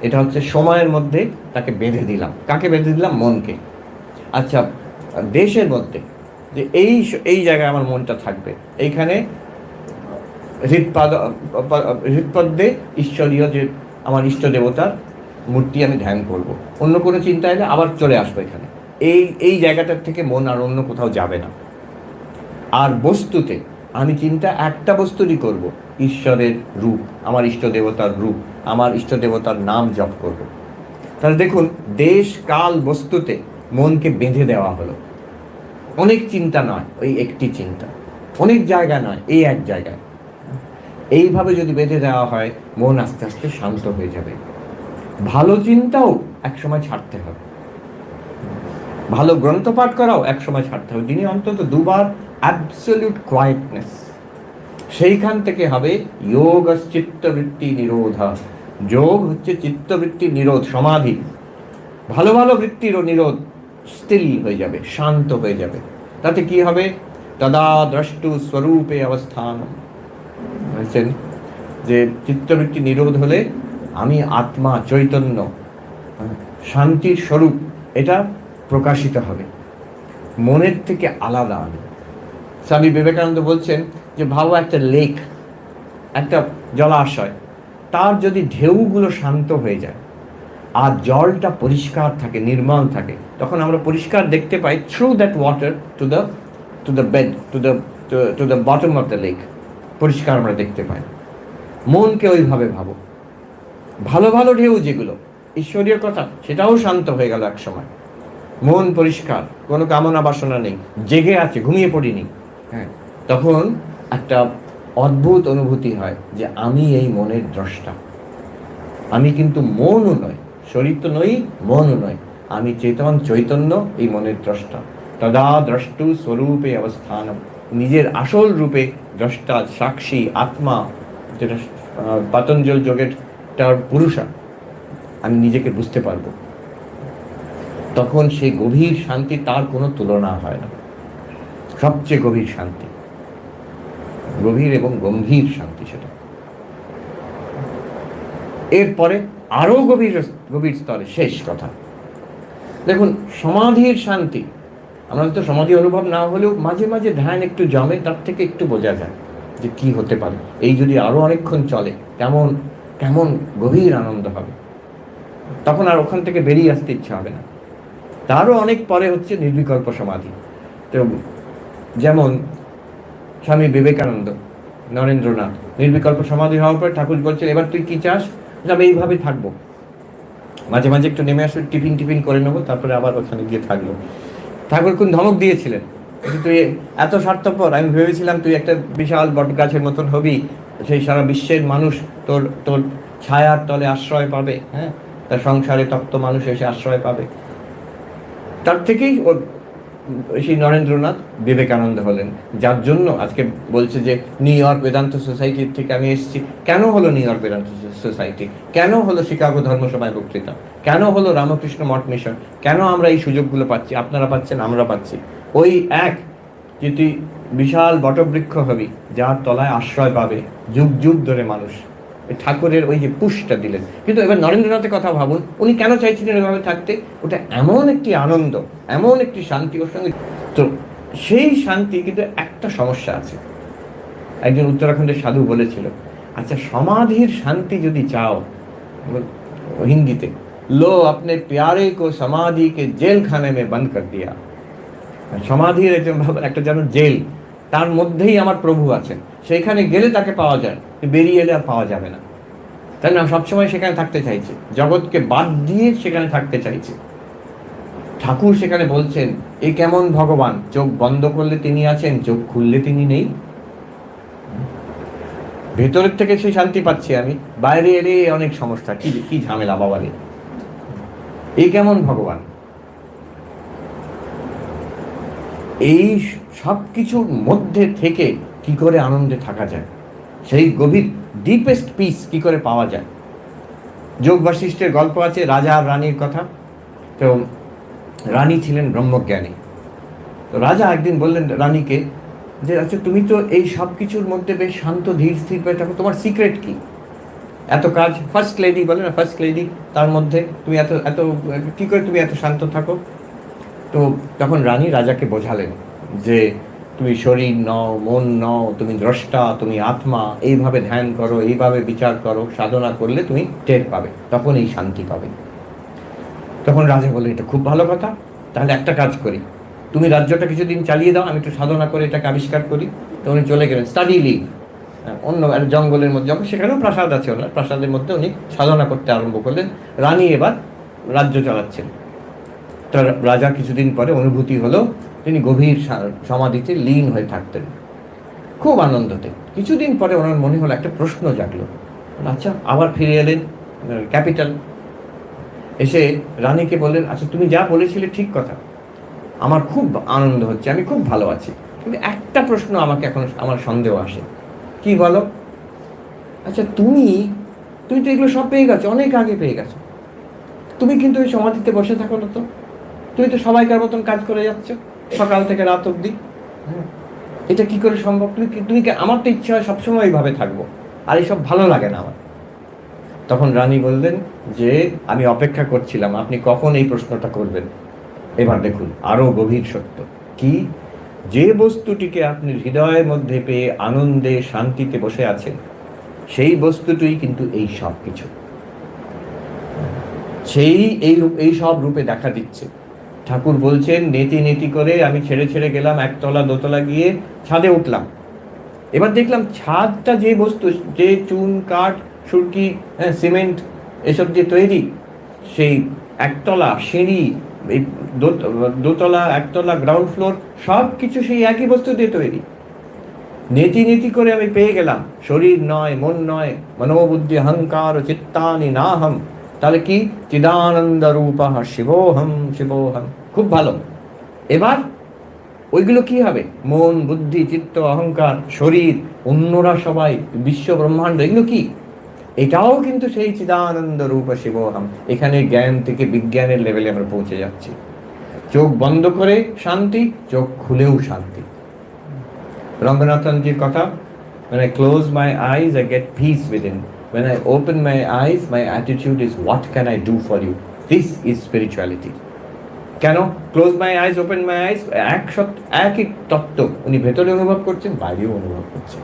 এটা হচ্ছে সময়ের মধ্যে তাকে বেঁধে দিলাম। কাকে বেঁধে দিলাম? মনকে। আচ্ছা, দেশের মধ্যে যে এই জায়গায় আমার মনটা থাকবে, এইখানে হৃৎপদ্মে ঈশ্বরীয় যে আমার ইষ্ট দেবতার মূর্তি আমি ধ্যান করব। অন্য কোনো চিন্তা এলে আবার চলে আসবো এখানে। এই জায়গাটার থেকে মন আর অন্য কোথাও যাবে না। আর বস্তুতে আমি চিন্তা একটা বস্তুরই করব, ঈশ্বরের রূপ, আমার ইষ্ট দেবতার রূপ, আমার ইষ্ট দেবতার নাম জপ করব। তাহলে দেখুন, দেশ কাল বস্তুতে মনকে বেঁধে দেওয়া হলো। অনেক চিন্তা নয়, ওই একটি চিন্তা, অনেক জায়গা নয়, এই এক জায়গায়। এইভাবে যদি বেঁধে দেওয়া হয়, মন আস্তে আস্তে শান্ত হয়ে যাবে। ভালো চিন্তাও একসময় ছাড়তে হবে, ভালো গ্রন্থ পাঠ করাও একসময় ছাড়তে হবে। দিনে অন্তত দুবার অ্যাবসলিউট কোয়াইটনেস, সেইখান থেকে হবে যোগ চিত্তবৃত্তি নিরোধ। যোগ হচ্ছে চিত্তবৃত্তি নিরোধ, সমাধি। ভালো ভালো বৃত্তিরও নিরোধ, স্থির হয়ে যাবে, শান্ত হয়ে যাবে। তাতে কি হবে? তদা দ্রষ্টু স্বরূপে অবস্থান। বলছেন যে চিত্তবৃত্তি নিরোধ হলে আমি আত্মা, চৈতন্য, শান্তির স্বরূপ, এটা প্রকাশিত হবে, মনের থেকে আলাদা আমি। স্বামী বিবেকানন্দ বলছেন যে ভাবো একটা লেক, একটা জলাশয়, তার যদি ঢেউগুলো শান্ত হয়ে যায় আর জলটা পরিষ্কার থাকে, নির্মল থাকে, তখন আমরা পরিষ্কার দেখতে পাই through that water to the bed, to the bottom of the lake. পরিষ্কার আমরা দেখতে পাই। মনকে ওইভাবে ভাবো। ভালো ভালো ঢেউ যেগুলো ঈশ্বরীয় কথা, সেটাও শান্ত হয়ে গেল এক সময়। মন পরিষ্কার, কোনো কামনা বাসনা নেই, জেগে আছে, ঘুমিয়ে পড়িনি। হ্যাঁ, তখন একটা অদ্ভুত অনুভূতি হয় যে আমি এই মনের দ্রষ্টা। আমি কিন্তু মনও নয়, শরীর তো নই, মনও নয়, আমি চেতন, চৈতন্য, এই মনের দ্রষ্টা। তদা দ্রষ্টু স্বরূপে অবস্থান। নিজের আসল রূপে দ্রষ্টা, সাক্ষী, আত্মা, যেটা পতঞ্জল যোগের পুরুষা, আমি নিজেকে বুঝতে পারবো, তখন সেই গভীর শান্তি তার কোনো তুলনা হয় না। সবচেয়ে গভীর শান্তি, গভীর এবং গম্ভীর শান্তি সেটা। এরপরে আরো গভীর গভীর স্তরে শেষ কথা, দেখুন সমাধির শান্তি, আমরা তো সমাধি অনুভব না হলেও মাঝে মাঝে ধ্যান একটু জমে, তার থেকে একটু বোঝা যায় যে কি হতে পারে, এই যদি আরো অনেকক্ষণ চলে কেমন কেমন গভীর আনন্দ হবে, তখন আর ওখান থেকে বেরিয়ে আসতে ইচ্ছা হবে না। তারও অনেক পরে হচ্ছে নির্বিকল্প সমাধি। তো যেমন স্বামী বিবেকানন্দ, নরেন্দ্রনাথ নির্বিকল্প সমাধি হওয়ার পর ঠাকুর বলছেন, এবার তুই কি চাস? আমি এইভাবে থাকবো, মাঝে মাঝে একটু নেমে আসবে, টিফিন টিফিন করে নেবো, তারপরে আবার ওখানে গিয়ে থাকবো। ঠাকুর কোন ধমক দিয়েছিলেন, তুই এত স্বার্থপর, আমি ভেবেছিলাম তুই একটা বিশাল বট গাছের মতন হবি, সেই সারা বিশ্বের মানুষ তোর তোর ছায়ার তলে আশ্রয় পাবে, হ্যাঁ, তার সংসারে তপ্ত মানুষ এসে আশ্রয় পাবে। তার থেকেই ওর সেই নরেন্দ্রনাথ বিবেকানন্দ হলেন, যার জন্য আজকে বলছে যে নিউ ইয়র্ক বেদান্ত সোসাইটির থেকে আমি এসেছি। কেন হলো নিউ ইয়র্ক বেদান্ত সোসাইটি? কেন হলো শিকাগো ধর্মসভায় বক্তৃতা? কেন হলো রামকৃষ্ণ মঠ মিশন? কেন আমরা এই সুযোগগুলো পাচ্ছি? আপনারা পাচ্ছেন, আমরা পাচ্ছি। ওই এক যে তুই বিশাল বটবৃক্ষ হবি, যার তলায় আশ্রয় পাবে যুগ যুগ ধরে মানুষ, ঠাকুরের ওই যে পুষটা দিলেন। কিন্তু এবার নরেন্দ্রনাথের কথা ভাবুন, উনি কেন চাইছিলেন এভাবে থাকতে? ওটা এমন একটি আনন্দ, এমন একটি শান্তি ওর সঙ্গে। তো সেই শান্তি, কিন্তু একটা সমস্যা আছে। একজন উত্তরাখণ্ডের সাধু বলেছিল, আচ্ছা সমাধির শান্তি যদি চাও, হিন্দিতে, লো আপনি প্যারে কো সমাধি কে জেলখানে মে বন্ধ কর দিয়া। সমাধির একটা যেন জেল, তার মধ্যেই আমার প্রভু আছেন, সেইখানে গেলে তাকে পাওয়া যায়, বেরিয়ে এলে আর পাওয়া যাবে না। তাই না? সবসময় সেখানে থাকতে চাইছে, জগৎকে বাদ দিয়ে সেখানে থাকতে চাইছে। ঠাকুর সেখানে বলছেন, এ কেমন ভগবান, চোখ বন্ধ করলে তিনি আছেন, চোখ খুললে তিনি নেই। ভেতরের থেকে সেই শান্তি পাচ্ছি আমি, বাইরে এলে অনেক সমস্যা, কি কি ঝামেলা বাবারে। এই কেমন ভগবান? এই সব কিছুর মধ্যে থেকে কি করে আনন্দে থাকা যায়, সেই গভীর ডিপেস্ট পিস কি করে পাওয়া যায়। যোগ বাশিষ্ঠের গল্প আছে রাজা আর রানীর কথা। তো রানী ছিলেন ব্রহ্মজ্ঞানী। তো রাজা একদিন বললেন রানীকে যে, আচ্ছা তুমি তো এই সব কিছুর মধ্যে বেশ শান্ত ধীর স্থির হয়ে থাকো, তোমার সিক্রেট কি? এত কাজ, ফার্স্ট লেডি বলে না, ফার্স্ট লেডি, তার মধ্যে তুমি এত এত কী করে তুমি এত শান্ত থাকো? তো তখন রানী রাজাকে বোঝালেন যে তুমি শরীর নও, মন নও, তুমি দ্রষ্টা, তুমি আত্মা, এইভাবে ধ্যান করো, এইভাবে বিচার করো, সাধনা করলে তুমি টের পাবে, তখন এই শান্তি পাবে। তখন রাজা বললেন, এটা খুব ভালো কথা, তাহলে একটা কাজ করি, তুমি রাজ্যটা কিছুদিন চালিয়ে দাও, আমি একটু সাধনা করে এটাকে আবিষ্কার করি। তো উনি চলে গেলেন স্টাডি লিভ, অন্য একটা জঙ্গলের মধ্যে, যখন সেখানেও প্রাসাদ আছে ওনার, প্রাসাদের মধ্যে উনি সাধনা করতে আরম্ভ করলেন। রানী এবার রাজ্য চালাচ্ছেন। তো রাজা কিছুদিন পরে অনুভূতি হলো তিনি গভীর সমাধিতে লীন হয়ে থাকতেন, খুব আনন্দতে। কিছুদিন পরে ওনার মনে হলো, একটা প্রশ্ন জাগলো, আচ্ছা আবার ফিরে এলেন ক্যাপিটাল। এসে রানীকে বললেন, আচ্ছা তুমি যা বলেছিলে ঠিক কথা, আমার খুব আনন্দ হচ্ছে, আমি খুব ভালো আছি, কিন্তু একটা প্রশ্ন আমাকে এখন আমার সন্দেহ আসে। কি বলো? আচ্ছা তুমি তো এগুলো সব পেয়ে গেছো, অনেক আগে পেয়ে গেছো, তুমি কিন্তু ওই সমাধিতে বসে থাকো না তো, তুমি তো সবাইকার মতন কাজ করে যাচ্ছ সকাল থেকে রাত অবধি, এটা কি করে সম্ভব? তুমি আমার তো ইচ্ছা হয় সবসময় এইভাবে থাকবো, আর এইসব ভালো লাগে না আমার। তখন রানী বললেন যে, আমি অপেক্ষা করছিলাম আপনি কখন এই প্রশ্নটা করবেন। এবার দেখুন আরো গভীর সত্য কি, যে বস্তুটিকে আপনি হৃদয়ের মধ্যে পেয়ে আনন্দে শান্তিতে বসে আছেন, সেই বস্তুটিই কিন্তু এই সব কিছু, সেই এই সব রূপে দেখা দিচ্ছে। ঠাকুর বলছেন, নেতি নেতি করে আমি ছেড়ে ছেড়ে গেলাম, একতলা দোতলা গিয়ে ছাদে উঠলাম। এবার দেখলাম ছাদটা যে বস্তু, যে চুন কাঠ সুরকি সিমেন্ট এসব দিয়ে তৈরি, সেই একতলা সিঁড়ি, এই দোতলা একতলা গ্রাউন্ড ফ্লোর, সব কিছু সেই একই বস্তু দিয়ে তৈরি। নেতি নেতি করে আমি পেয়ে গেলাম, শরীর নয়, মন নয়, মনোবুদ্ধি অহংকার চিত্তানি নাহম। তাহলে কি? চিদানন্দ রূপঃ শিবোহম শিবোহম। খুব ভালো। এবার ওইগুলো কি হবে? মন, বুদ্ধি, চিত্ত, অহংকার, শরীর, অন্যরা সবাই, বিশ্ব ব্রহ্মাণ্ড, এগুলো কি? এটাও কিন্তু সেই চিদানন্দ রূপ শিবোহম। এখানে জ্ঞান থেকে বিজ্ঞানের লেভেলে আমরা পৌঁছে যাচ্ছি। চোখ বন্ধ করে শান্তি, চোখ খুলেও শান্তি। রঙ্গনাথনজির কথা, when I close my eyes I get peace within, when I open my eyes my attitude is what can I do for you. This is spirituality. কেন close my eyes open my eyes, একই তত্ত্ব উনি ভেতরে অনুভব করছেন, বাইরেও অনুভব করছেন।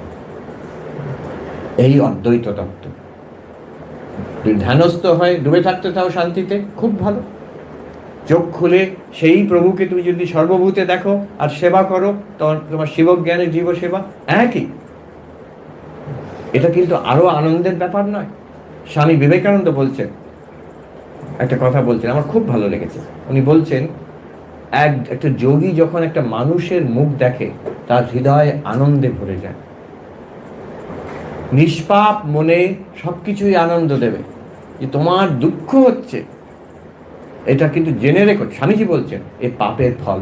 এই অদ্বৈত তত্ত্ব যদি ধ্যানস্থ হয়, ডুবে থাকতে চাও শান্তিতে, খুব ভালো। চোখ খুলে সেই প্রভুকে তুমি যদি সর্বভূতে দেখো আর সেবা করো, তোমার শিবজ্ঞানের জীব সেবা একই। এটা কিন্তু আরো আনন্দের ব্যাপার নয়? স্বামী বিবেকানন্দ বলছেন, একটা কথা বলছেন, আমার খুব ভালো লেগেছে। উনি বলছেন, একটা যোগী যখন একটা মানুষের মুখ দেখে তার হৃদয় আনন্দে ভরে যায়। নিষ্পাপ মনে সবকিছুই আনন্দ দেবে। যে তোমার দুঃখ হচ্ছে, এটা কিন্তু জেনে রেখো, স্বামীজি বলছেন, এ পাপের ফল।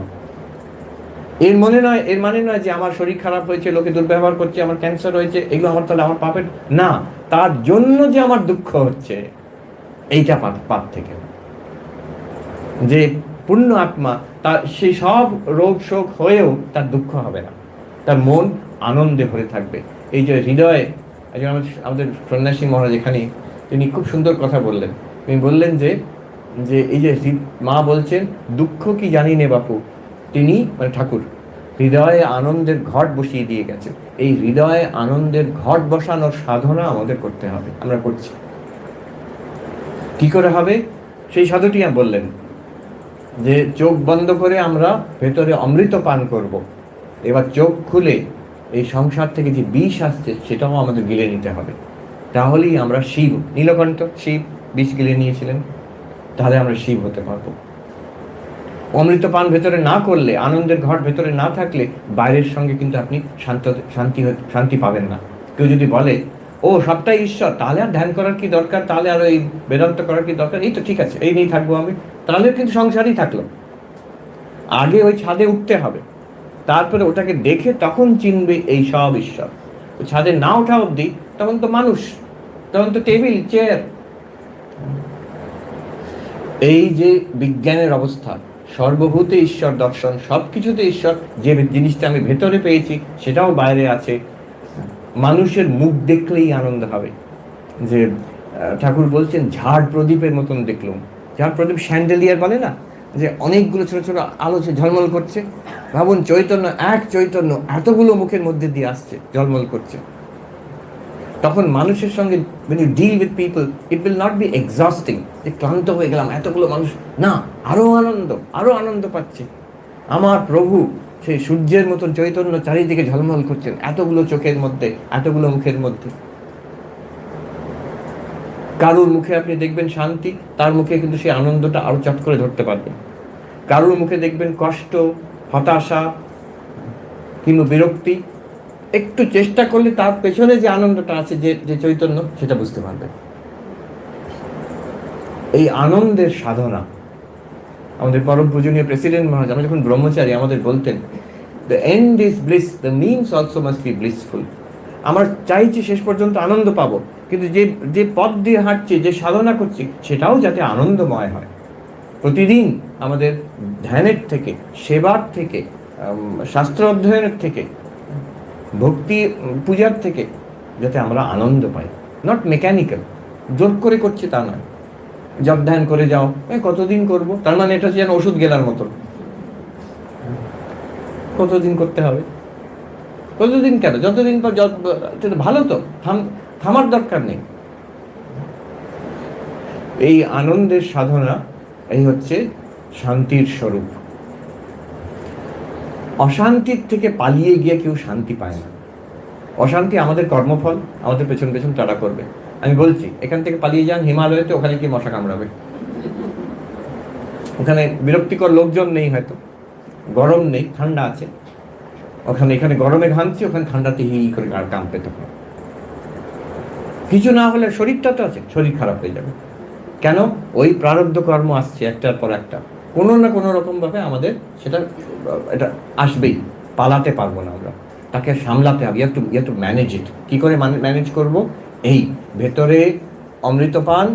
এর মানে নয় যে আমার শরীর খারাপ হয়েছে, লোকে দুর্ব্যবহার করছে, আমার ক্যান্সার হয়েছে, এগুলো আমার তাহলে আমার পাপের না, তার জন্য যে আমার দুঃখ হচ্ছে এইটা পাপ থেকে। যে পূর্ণ আত্মা, তার সেই সব রোগ শোক হয়েও তার দুঃখ হবে না, তার মন আনন্দে ভরে থাকবে। এই যে হৃদয়ে, আমাদের সন্ন্যাসী মহারাজ এখানে তিনি খুব সুন্দর কথা বললেন। তিনি বললেন যে এই যে মা বলছেন, দুঃখ কি জানি নে বাপু, তিনি মানে ঠাকুর হৃদয়ে আনন্দের ঘট বসিয়ে দিয়ে গেছে। এই হৃদয়ে আনন্দের ঘট বসানোর সাধনা আমাদের করতে হবে, আমরা করছি। কি করে হবে সেই সাধুটি বললেন যে চোখ বন্ধ করে আমরা ভেতরে অমৃত পান করব। এবার চোখ খুলে এই সংসার থেকে যে বিষ আসছে সেটাও আমাদের গিলে নিতে হবে। তাহলেই আমরা শিব, নীলকণ্ঠ শিব বিষ গিলে নিয়েছিলেন, তাহলে আমরা শিব হতে পারবো। অমৃত পান ভেতরে না করলে, আনন্দের ঘট ভেতরে না থাকলে বাইরের সঙ্গে কিন্তু আপনি শান্তি পাবেন না। কেউ যদি বলে ও সবটাই ঈশ্বর, তাহলে আর ধ্যান করার কি দরকার, তাহলে আর এই বেদান্ত করার কি দরকার, এই তো ঠিক আছে, এই নিয়েই থাকবো আমি, তাহলে কিন্তু সংসারই থাকলো। আগে ওই ছাদে উঠতে হবে, তারপরে ওটাকে দেখে তখন চিনবে এই সব ঈশ্বর। ছাদে না ওঠা অবধি তখন তো মানুষ, তখন তো টেবিল চেয়ার। এই যে বিজ্ঞানের অবস্থা, সর্বভূতে ঈশ্বর দর্শন, সব কিছুতে ঈশ্বর, যে জিনিসটা আমি ভেতরে পেয়েছি সেটাও বাইরে আছে। মানুষের মুখ দেখলেই আনন্দ হবে। যে ঠাকুর বলছেন ঝাড় প্রদীপের মতন দেখলাম, ঝাড় প্রদীপ স্যান্ডেলিয়ার বলে না, যে অনেকগুলো ছোট ছোট আলো ঝলমল করছে। ভাবুন চৈতন্য, এক চৈতন্য এতগুলো মুখের মধ্যে দিয়ে আসছে, ঝলমল করছে। তখন মানুষের সঙ্গে when you deal with people it will not be exhausting, যে ক্লান্ত হয়ে গেলাম এতগুলো মানুষ, না, আরো আনন্দ পাচ্ছি। আমার প্রভু সেই সূর্যের মতন চৈতন্য চারিদিকে ঝলমল করছেন, এতগুলো চোখের মধ্যে, এতগুলো মুখের মধ্যে। কারুর মুখে আপনি দেখবেন শান্তি, তার মুখে কিন্তু সেই আনন্দটা আরো চট করে ধরতে পারবেন। কারুর মুখে দেখবেন কষ্ট, হতাশা কিংবা বিরক্তি, একটু চেষ্টা করলে তার পেছনে যে আনন্দটা আছে, যে চৈতন্য, সেটা বুঝতে পারবেন। এই আনন্দের সাধনা আমাদের পরম পূজনীয় প্রেসিডেন্ট মহারাজ, আমরা যখন ব্রহ্মচারী, আমাদের বলতেন the end is bliss, the means also must be blissful. আমরা চাইছি শেষ পর্যন্ত আনন্দ পাবো, কিন্তু যে পথ দিয়ে হাঁটছি, যে সাধনা করছি, সেটাও যাতে আনন্দময় হয়। প্রতিদিন আমাদের ধ্যানের থেকে, সেবার থেকে, শাস্ত্র অধ্যয়নের থেকে, ভক্তি পূজার থেকে যাতে আমরা আনন্দ পাই, নট মেকানিক্যাল, জোর করে করছি তা নয়। জপ ধ্যান করে যাও, কতদিন করব, তার মানে এটা যেন ওষুধ গেলার মতন, কতদিন করতে হবে, কতদিন কেন, যতদিন পর ভালো তো, থামার দরকার নেই। এই আনন্দের সাধনা, এই হচ্ছে শান্তির স্বরূপ। অশান্তির থেকে পালিয়ে গিয়ে কেউ শান্তি পায় না। অশান্তি আমাদের কর্মফল, আমাদের পেছন পেছন তাড়া করবে। আমি বলছি, এখান থেকে পালিয়ে যান হিমালয়তে, ওখানে কি মশা কামড়াবে, ওখানে বিরক্তিকর লোকজন নেই, হয়তো গরম নেই, ঠান্ডা আছে। এখানে গরমে ঘামছি, ওখানে ঠান্ডাতে হি করে কাঁপবে। তখন কিছু না হলে শরীরটা তো আছে, শরীর খারাপ হয়ে যাবে। কেন? ওই প্রারব্ধ কর্ম আসছে একটার পর একটা, কোনো না কোনো রকমভাবে আমাদের এটা আসবেই, পালাতে পারবো না আমরা, তাকে সামলাতে হবে। You have to manage it. কী করে ম্যানেজ করব? এই ভেতরে অমৃত পান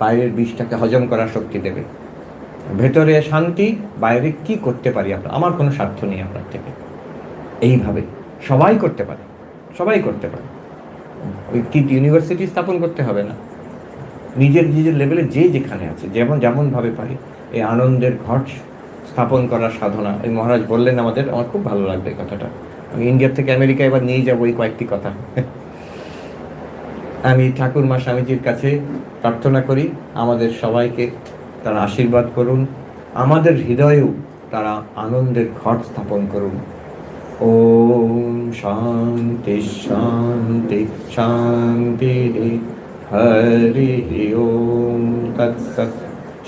বাইরের বিষটাকে হজম করার শক্তি দেবে, ভেতরে শান্তি, বাইরে কি করতে পারি আমরা, আমার কোনো স্বার্থ নেই আপনার থেকে, এইভাবে সবাই করতে পারে, সবাই করতে পারে। ওই কি ইউনিভার্সিটি স্থাপন করতে হবে না, নিজের নিজের লেভেলে যে যেখানে আছে যেমনভাবে পারি এই আনন্দের ঘট স্থাপন করার সাধনা। এই মহারাজ বললেন আমাদের, আমার খুব ভালো লাগবে এই কথাটা। আমি ইন্ডিয়া থেকে আমেরিকা এবার নিয়ে যাবো এই কয়েকটি কথা। আমি ঠাকুরমা স্বামীজির কাছে প্রার্থনা করি আমাদের সবাইকে তারা আশীর্বাদ করুন, আমাদের হৃদয়েও তারা আনন্দের ঘট স্থাপন করুন। ওম শান্তি শান্তি শান্তি। হরি ওম তৎসৎ।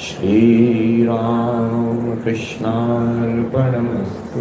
শ্রীরাম কৃষ্ণার্পণমস্তু।